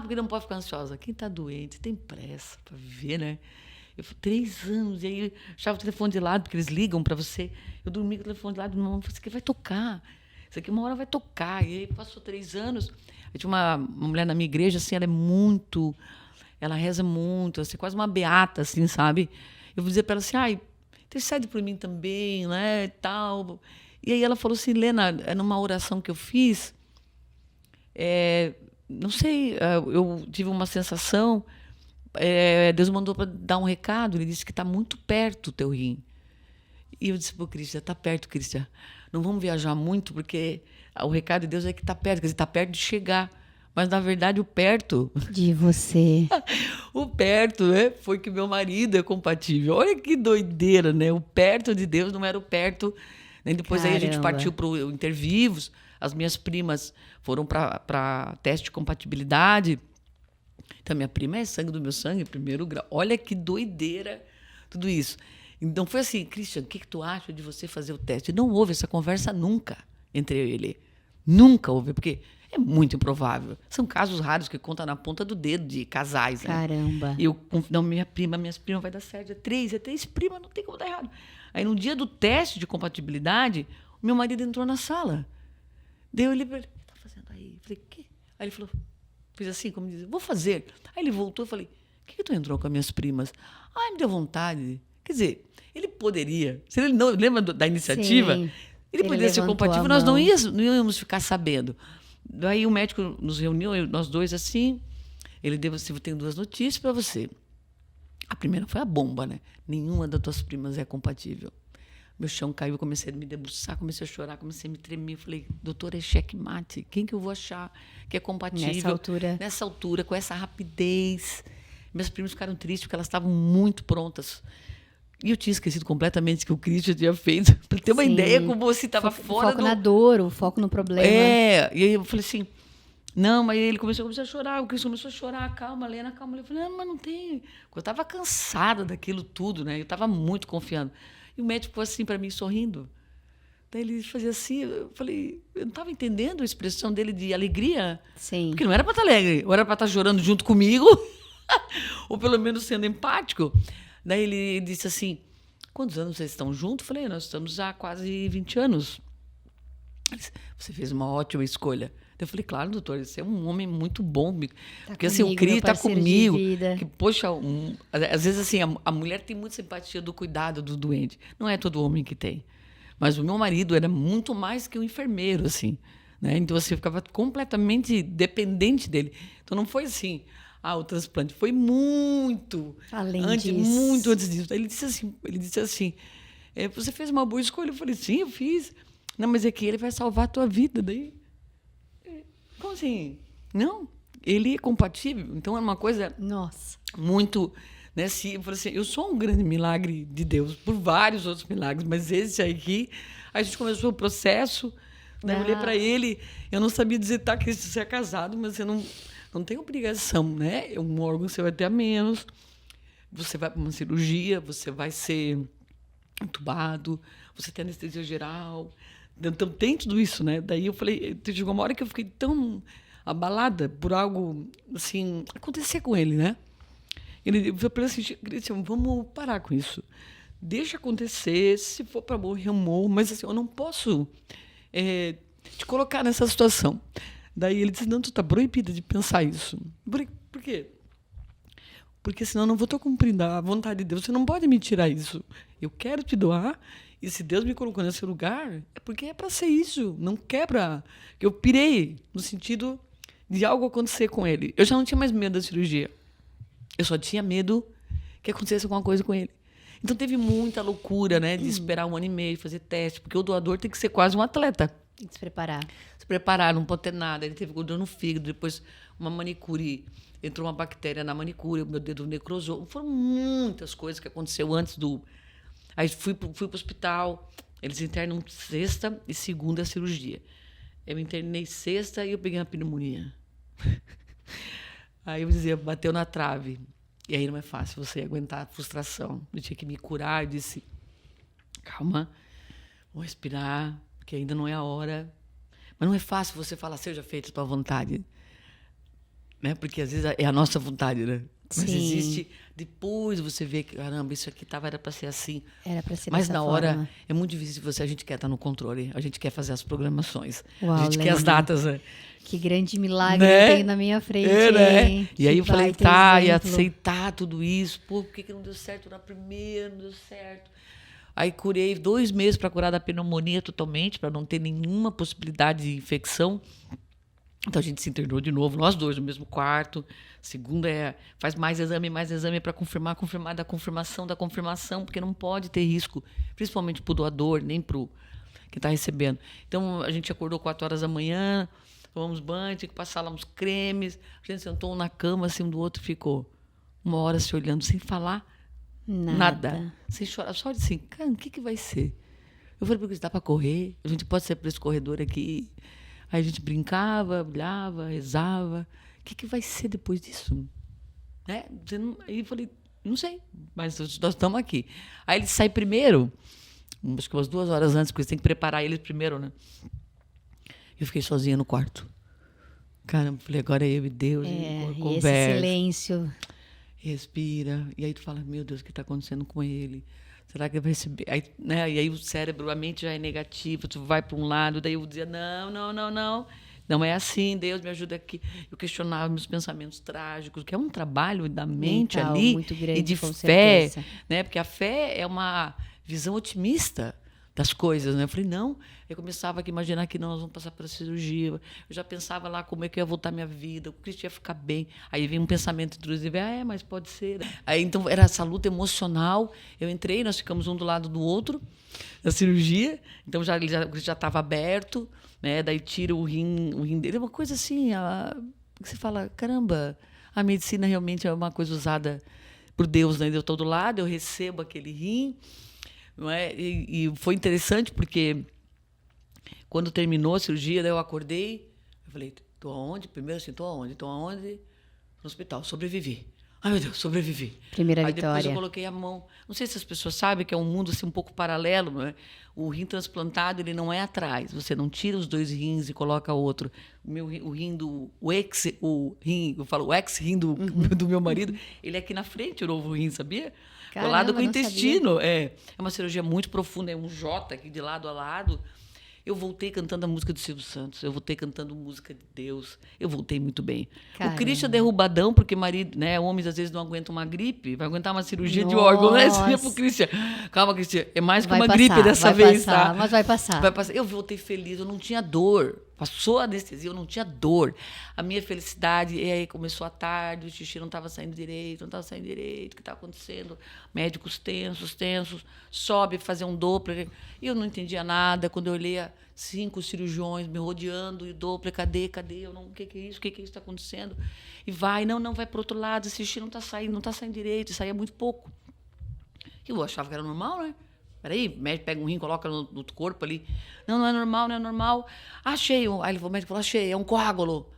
[SPEAKER 2] Porque não pode ficar ansiosa. Quem está doente tem pressa para viver, né? Eu fui 3 anos, e aí eu deixava o telefone de lado, porque eles ligam para você. Eu dormia com o telefone de lado, não, isso aqui vai tocar. Isso aqui uma hora vai tocar. E aí passou 3 anos. Eu tinha uma mulher na minha igreja, assim, ela reza muito, assim, quase uma beata, assim, sabe? Eu vou dizer para ela assim, intercede por mim também, né, e tal. E aí ela falou assim, Helena, numa oração que eu fiz, não sei, eu tive uma sensação, Deus mandou para dar um recado, ele disse que está muito perto o teu rim. E eu disse para o Cristian, está perto, Cristian, não vamos viajar muito, porque o recado de Deus é que está perto, quer dizer, está perto de chegar. Mas, na verdade, o perto...
[SPEAKER 1] De você.
[SPEAKER 2] O perto, né? Foi que meu marido é compatível. Olha que doideira, né? O perto de Deus não era o perto... Né? Depois aí a gente partiu para o Intervivos. As minhas primas foram para teste de compatibilidade. Então, minha prima é sangue do meu sangue, 1º grau. Olha que doideira tudo isso. Então, foi assim, Cristian, o que tu acha de você fazer o teste? Não houve essa conversa nunca entre eu e ele. Nunca houve, porque é muito improvável. São casos raros que contam na ponta do dedo de casais.
[SPEAKER 1] Caramba.
[SPEAKER 2] Né? E minhas primas vai dar certo. É 3 primas, não tem como dar errado. Aí, no dia do teste de compatibilidade, o meu marido entrou na sala. Daí eu olhei para ele, o que está fazendo aí? Eu falei, o quê? Aí ele falou, fiz assim, como diz, vou fazer. Aí ele voltou e falei, por que tu entrou com as minhas primas? Me deu vontade. Quer dizer, ele poderia, se ele não lembra da iniciativa,
[SPEAKER 1] Sim,
[SPEAKER 2] ele poderia ser compatível, nós não íamos ficar sabendo. Daí o médico nos reuniu, nós dois assim, ele deu assim, eu tenho 2 notícias para você. A primeira foi a bomba, né? Nenhuma das tuas primas é compatível. Meu chão caiu, eu comecei a me debruçar, comecei a chorar, comecei a me tremer. Falei, doutora, é checkmate. Quem que eu vou achar que é compatível? Nessa altura, com essa rapidez. Minhas primas ficaram tristes porque elas estavam muito prontas. E eu tinha esquecido completamente que o Christian tinha feito. Para ter uma ideia como você estava fora
[SPEAKER 1] do... O foco na dor, o foco no problema.
[SPEAKER 2] E aí eu falei assim... Não, mas ele começou a chorar, o Christian começou a chorar, calma, Lena, calma. Eu falei, não, mas não tem... Eu estava cansada daquilo tudo, né? Eu estava muito confiando. E o médico ficou assim para mim, sorrindo. Daí ele fazia assim, eu falei, eu não estava entendendo a expressão dele de alegria.
[SPEAKER 1] Sim.
[SPEAKER 2] Porque não era para estar alegre, ou era para estar chorando junto comigo, ou pelo menos sendo empático. Daí ele disse assim, quantos anos vocês estão juntos? Eu falei, nós estamos há quase 20 anos. Ele disse, você fez uma ótima escolha. Eu falei, claro, doutor, você é um homem muito bom. Porque assim, o Cris está comigo. Que, poxa, às vezes assim, a mulher tem muita simpatia do cuidado do doente. Não é todo homem que tem. Mas o meu marido era muito mais que um enfermeiro, assim. Né? Então, você ficava completamente dependente dele. Então, não foi assim, o transplante. Foi muito muito antes disso. Ele disse assim, você fez uma boa escolha. Eu falei, sim, eu fiz. Não, mas é que ele vai salvar a tua vida. Daí... Como assim? Não, ele é compatível. Então, é uma coisa muito... Né, eu falei assim, eu sou um grande milagre de Deus, por vários outros milagres, mas esse aqui, a gente começou o processo, né, eu olhei para ele, eu não sabia dizer, que você é casado, mas você não tem obrigação, né? É um órgão que você vai ter a menos, você vai para uma cirurgia, você vai ser entubado, você tem anestesia geral... Então, tem tudo isso, né? Daí eu falei, chegou uma hora que eu fiquei tão abalada por algo, assim, acontecer com ele, né? Eu falei assim, Christian, vamos parar com isso. Deixa acontecer, se for para morrer, eu morro, mas assim, eu não posso te colocar nessa situação. Daí ele disse, não, tu está proibida de pensar isso. Por quê? Porque senão eu não vou estar cumprindo a vontade de Deus. Você não pode me tirar isso. Eu quero te doar. E se Deus me colocou nesse lugar, é porque é para ser isso. Não quebra. Eu pirei no sentido de algo acontecer com ele. Eu já não tinha mais medo da cirurgia. Eu só tinha medo que acontecesse alguma coisa com ele. Então, teve muita loucura, né? De esperar 1 ano e meio, fazer teste. Porque o doador tem que ser quase um atleta.
[SPEAKER 1] Tem que se preparar.
[SPEAKER 2] Se preparar, não pode ter nada. Ele teve gordura no fígado, depois uma manicure. Entrou uma bactéria na manicure, o meu dedo necrosou. Foram muitas coisas que aconteceu antes do... Aí fui para o hospital, eles internam sexta e segunda a cirurgia. Eu internei sexta e eu peguei uma pneumonia. Aí eu dizia, bateu na trave. E aí não é fácil você aguentar a frustração. Eu tinha que me curar, eu disse, calma, vou respirar, porque ainda não é a hora. Mas não é fácil você falar, seja feita a tua vontade. Né? Porque às vezes é a nossa vontade, né? Mas existe, depois você vê que, caramba, isso aqui era para ser assim.
[SPEAKER 1] Era para ser
[SPEAKER 2] mas
[SPEAKER 1] dessa
[SPEAKER 2] na hora,
[SPEAKER 1] forma.
[SPEAKER 2] é muito difícil a gente quer estar no controle, a gente quer fazer as programações,
[SPEAKER 1] Uau,
[SPEAKER 2] a gente
[SPEAKER 1] Lena,
[SPEAKER 2] quer as datas. Né?
[SPEAKER 1] Que grande milagre eu tenho na minha frente,
[SPEAKER 2] né? E aí eu falei, e
[SPEAKER 1] exemplo.
[SPEAKER 2] aceitar tudo isso. Pô, por que não deu certo na primeira, não deu certo? Aí curei 2 meses para curar da pneumonia totalmente, para não ter nenhuma possibilidade de infecção. Então, a gente se internou de novo, nós dois, no mesmo quarto. Segunda faz mais exame para confirmar da confirmação, porque não pode ter risco, principalmente para o doador, nem para o que está recebendo. Então, a gente acordou 4 horas da manhã, tomamos banho, tinha que passar lá uns cremes. A gente sentou na cama, assim, um do outro, ficou 1 hora se olhando, sem falar nada. Sem chorar, só assim, cara, o que vai ser? Eu falei, porque dá para correr, a gente pode sair por esse corredor aqui. Aí a gente brincava, olhava, rezava. O que vai ser depois disso? Né? Aí eu falei, não sei, mas nós estamos aqui. Aí ele sai primeiro, acho que umas 2 horas antes, porque você tem que preparar ele primeiro, né? Eu fiquei sozinha no quarto. Caramba, falei, agora é eu e Deus, conversa.
[SPEAKER 1] E esse silêncio.
[SPEAKER 2] Respira. E aí tu fala, meu Deus, o que está acontecendo com ele? Será que ele vai receber? Aí, né? E aí o cérebro, a mente já é negativa, tu vai para um lado, daí eu dizia, não. Não é assim, Deus me ajuda aqui. Eu questionava meus pensamentos trágicos, que é um trabalho da mente
[SPEAKER 1] mental,
[SPEAKER 2] ali
[SPEAKER 1] muito grande,
[SPEAKER 2] e de
[SPEAKER 1] com
[SPEAKER 2] fé,
[SPEAKER 1] certeza.
[SPEAKER 2] né? Porque a fé é uma visão otimista. das coisas, né? Eu falei, não. Eu começava a imaginar que não, nós vamos passar pela cirurgia. Eu já pensava lá como é que ia voltar a minha vida, o Cristian ia ficar bem. Aí vem um pensamento intrusivo, mas pode ser. Aí, então, era essa luta emocional. Eu entrei, nós ficamos um do lado do outro, na cirurgia. Então, o Cristian já estava aberto, né? Daí tira o rim dele. É uma coisa assim, que você fala, caramba, a medicina realmente é uma coisa usada por Deus, né? Eu estou do lado, eu recebo aquele rim. Não é? E foi interessante porque quando terminou a cirurgia, daí eu acordei, eu falei, estou aonde? Primeiro assim, estou aonde? Estou aonde? No hospital, sobrevivi. Ai, meu Deus, sobrevivi.
[SPEAKER 1] Primeira
[SPEAKER 2] Aí
[SPEAKER 1] vitória.
[SPEAKER 2] depois eu coloquei a mão. Não sei se as pessoas sabem que é um mundo assim, um pouco paralelo. Não é? O rim transplantado ele não é atrás. Você não tira os 2 rins e coloca outro. O rim do o ex-rim do meu marido, ele é aqui na frente, o novo rim, sabia? Do lado com o intestino. É uma cirurgia muito profunda, é um J aqui de lado a lado. Eu voltei cantando a música do Silvio Santos, eu voltei cantando música de Deus, eu voltei muito bem. Caramba. O Cristian derrubadão, porque marido, né, homens às vezes não aguentam uma gripe, vai aguentar uma cirurgia de órgão, né? Você ia pro Cristian. Calma, Cristian, é mais que uma gripe dessa vez, tá?
[SPEAKER 1] Mas vai passar.
[SPEAKER 2] Vai passar. Eu voltei feliz, eu não tinha dor. Passou a anestesia, eu não tinha dor. A minha felicidade, e aí começou a tarde, o xixi não estava saindo direito, o que estava acontecendo? Médicos tensos, sobe fazer um Doppler. E eu não entendia nada. Quando eu olhei 5 cirurgiões me rodeando, e Doppler, cadê? Eu não, o que é isso? O que está acontecendo? E vai para o outro lado, esse xixi não está saindo direito, saía muito pouco. Eu achava que era normal, né? Peraí, o médico pega um rim, coloca no corpo ali. Não é normal. Achei. Aí o médico falou, achei, é um coágulo.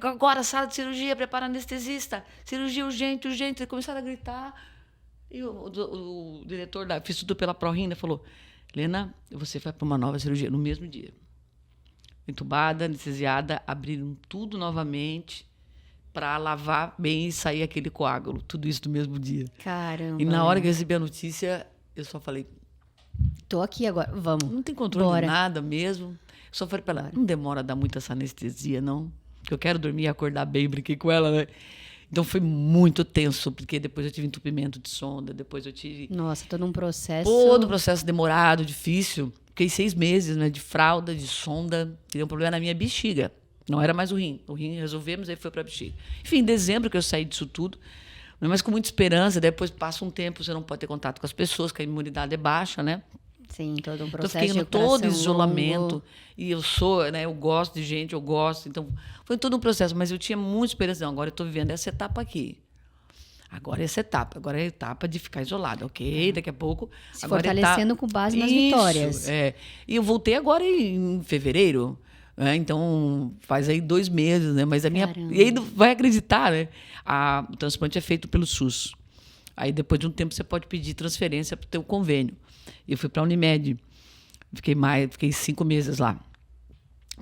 [SPEAKER 2] Agora, sala de cirurgia, prepara anestesista. Cirurgia urgente. Eles começaram a gritar. E o diretor fiz tudo pela ProRim, falou, Helena, você vai para uma nova cirurgia no mesmo dia. Entubada, anestesiada, abriram tudo novamente para lavar bem e sair aquele coágulo. Tudo isso no mesmo dia.
[SPEAKER 1] Caramba.
[SPEAKER 2] E na hora que eu recebi a notícia, eu só falei,
[SPEAKER 1] tô aqui agora, vamos.
[SPEAKER 2] Não tem controle de nada mesmo. Eu só falei para ela, não demora a dar muito essa anestesia, não. Que eu quero dormir e acordar bem, brinquei com ela, né? Então foi muito tenso, porque depois eu tive entupimento de sonda, depois eu tive...
[SPEAKER 1] Nossa, todo um processo...
[SPEAKER 2] Todo um processo demorado, difícil. Fiquei 6 meses, né, de fralda, de sonda. Tive um problema na minha bexiga. Não era mais o rim. O rim resolvemos, aí foi para a bexiga. Enfim, em dezembro que eu saí disso tudo, mas com muita esperança. Depois passa um tempo, você não pode ter contato com as pessoas, que a imunidade é baixa, né?
[SPEAKER 1] Sim, todo um processo.
[SPEAKER 2] Então, fiquei
[SPEAKER 1] de
[SPEAKER 2] todo isolamento.
[SPEAKER 1] longo.
[SPEAKER 2] E eu sou, né? Eu gosto de gente, eu gosto. Então, foi todo um processo. Mas eu tinha muita esperança. Não, agora eu estou vivendo essa etapa aqui. Agora é essa etapa. Agora é a etapa de ficar isolado. Ok, daqui a pouco...
[SPEAKER 1] Se
[SPEAKER 2] agora
[SPEAKER 1] fortalecendo com base nas
[SPEAKER 2] Isso,
[SPEAKER 1] vitórias.
[SPEAKER 2] É. E eu voltei agora em fevereiro. Então, faz aí 2 meses, né? Mas a minha...
[SPEAKER 1] Caramba.
[SPEAKER 2] E aí vai acreditar, né? O transplante é feito pelo SUS. Aí, depois de um tempo, você pode pedir transferência para o teu convênio. Eu fui para a Unimed. Fiquei 5 meses lá.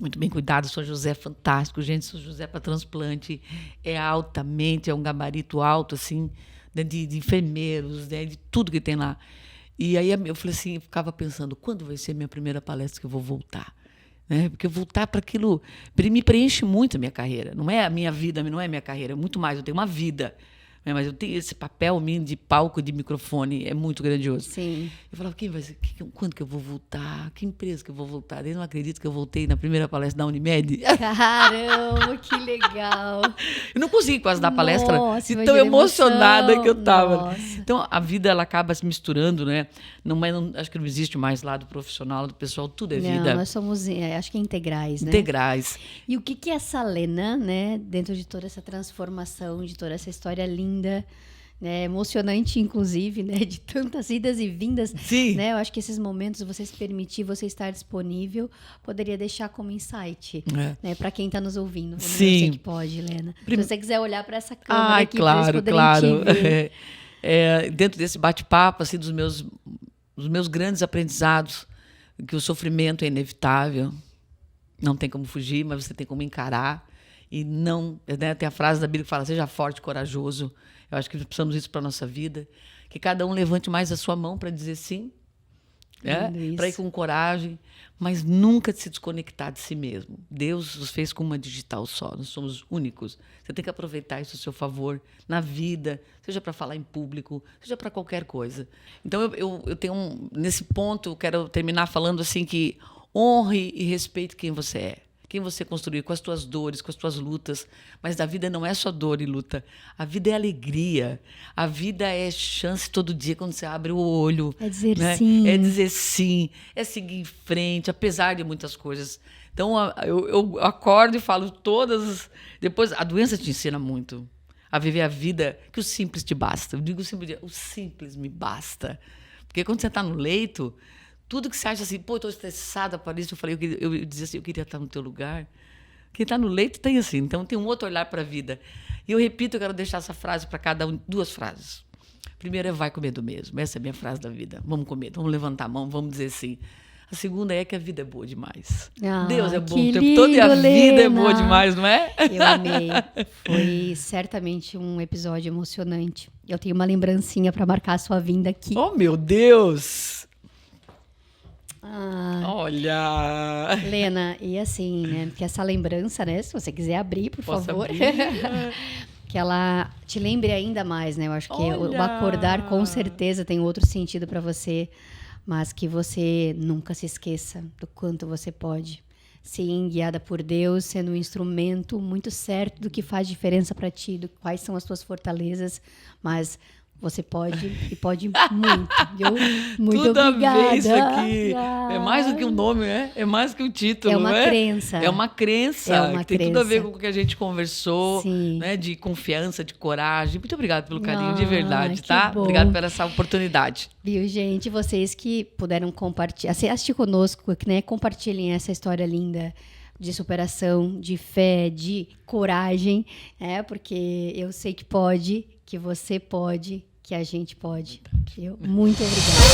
[SPEAKER 2] Muito bem cuidado. São José é fantástico. Gente, São José para transplante é um gabarito alto, assim, né, de enfermeiros, né, de tudo que tem lá. E aí eu falei assim, eu ficava pensando, quando vai ser a minha primeira palestra que eu vou voltar? Né? Porque voltar para aquilo me preenche muito a minha carreira. Não é a minha vida, não é a minha carreira, é muito mais. Eu tenho uma vida. Mas eu tenho esse papel de palco, de microfone, é muito grandioso.
[SPEAKER 1] Sim.
[SPEAKER 2] Eu falava, quando que eu vou voltar? Que empresa que eu vou voltar? Eu não acredito que eu voltei na primeira palestra da Unimed.
[SPEAKER 1] Caramba, que legal.
[SPEAKER 2] Eu não consegui quase dar palestra,
[SPEAKER 1] Nossa,
[SPEAKER 2] de tão emocionada que eu estava.
[SPEAKER 1] Nossa.
[SPEAKER 2] Então, a vida ela acaba se misturando, né? Acho que não existe mais lado profissional, do pessoal, tudo é vida.
[SPEAKER 1] Nós somos, acho que integrais, né?
[SPEAKER 2] Integrais.
[SPEAKER 1] E o que é essa Lena, né? Dentro de toda essa transformação, de toda essa história linda, né, emocionante, inclusive, né, de tantas idas e vindas.
[SPEAKER 2] Sim.
[SPEAKER 1] Né, eu acho que esses momentos, você se permitir, você estar disponível, poderia deixar como insight, né, para quem está nos ouvindo.
[SPEAKER 2] Sim.
[SPEAKER 1] Eu sei que pode, Helena. Se você quiser olhar para essa câmera aqui,
[SPEAKER 2] claro,
[SPEAKER 1] para eles poderem te ver.
[SPEAKER 2] Dentro desse bate-papo, assim, dos meus grandes aprendizados, que o sofrimento é inevitável, não tem como fugir, mas você tem como encarar. E não, né, tem a frase da Bíblia que fala, seja forte e corajoso. Eu acho que precisamos disso para a nossa vida. Que cada um levante mais a sua mão para dizer sim. Para ir com coragem, mas nunca se desconectar de si mesmo. Deus nos fez com uma digital só, nós somos únicos. Você tem que aproveitar isso a seu favor na vida, seja para falar em público, seja para qualquer coisa. Então, eu tenho nesse ponto, eu quero terminar falando assim que honre e respeite quem você é. Quem você construiu, com as tuas dores, com as tuas lutas. Mas a vida não é só dor e luta. A vida é alegria. A vida é chance todo dia, quando você abre o olho.
[SPEAKER 1] É dizer
[SPEAKER 2] né?
[SPEAKER 1] sim.
[SPEAKER 2] É dizer sim. É seguir em frente, apesar de muitas coisas. Então, eu acordo e falo todas... Depois, a doença te ensina muito a viver a vida que o simples te basta. Eu digo sempre, o simples me basta. Porque quando você está no leito... Tudo que você acha assim, pô, eu estou estressada por isso. Eu dizia assim, eu queria estar no teu lugar. Quem está no leito tem assim, então tem um outro olhar para a vida. E eu repito, eu quero deixar essa frase para cada um, 2 frases. Primeira é vai com medo mesmo. Essa é a minha frase da vida. Vamos com medo, vamos levantar a mão, vamos dizer sim. A segunda é que a vida é boa demais. Deus é bom o tempo todo e a vida é boa demais, não é?
[SPEAKER 1] Eu amei. Foi certamente um episódio emocionante. Eu tenho uma lembrancinha para marcar a sua vinda aqui.
[SPEAKER 2] Oh, meu Deus! Olha!
[SPEAKER 1] Lena, e assim, né? Que essa lembrança, né? Se você quiser abrir, por
[SPEAKER 2] Posso
[SPEAKER 1] favor.
[SPEAKER 2] abrir?
[SPEAKER 1] Que ela te lembre ainda mais, né? Eu acho que o acordar com certeza tem outro sentido para você, mas que você nunca se esqueça do quanto você pode. Sim, guiada por Deus, sendo um instrumento muito certo do que faz diferença para ti, do quais são as tuas fortalezas, mas você pode e pode muito, viu? Muito
[SPEAKER 2] Tudo
[SPEAKER 1] obrigada.
[SPEAKER 2] a ver isso aqui. É mais do que um nome, né? É mais que um título,
[SPEAKER 1] É uma
[SPEAKER 2] né?
[SPEAKER 1] crença.
[SPEAKER 2] É uma crença.
[SPEAKER 1] É uma
[SPEAKER 2] que tem tudo a ver
[SPEAKER 1] crença.
[SPEAKER 2] com o que a gente conversou,
[SPEAKER 1] Sim.
[SPEAKER 2] né? De confiança, de coragem. Muito obrigada pelo carinho, de
[SPEAKER 1] Ah,
[SPEAKER 2] verdade,
[SPEAKER 1] que
[SPEAKER 2] tá?
[SPEAKER 1] bom.
[SPEAKER 2] Obrigada por essa oportunidade.
[SPEAKER 1] Viu, gente? Vocês que puderam compartilhar, assistir conosco, né? Compartilhem essa história linda de superação, de fé, de coragem, né? Porque eu sei que pode, que você pode, que a gente pode. Muito obrigada.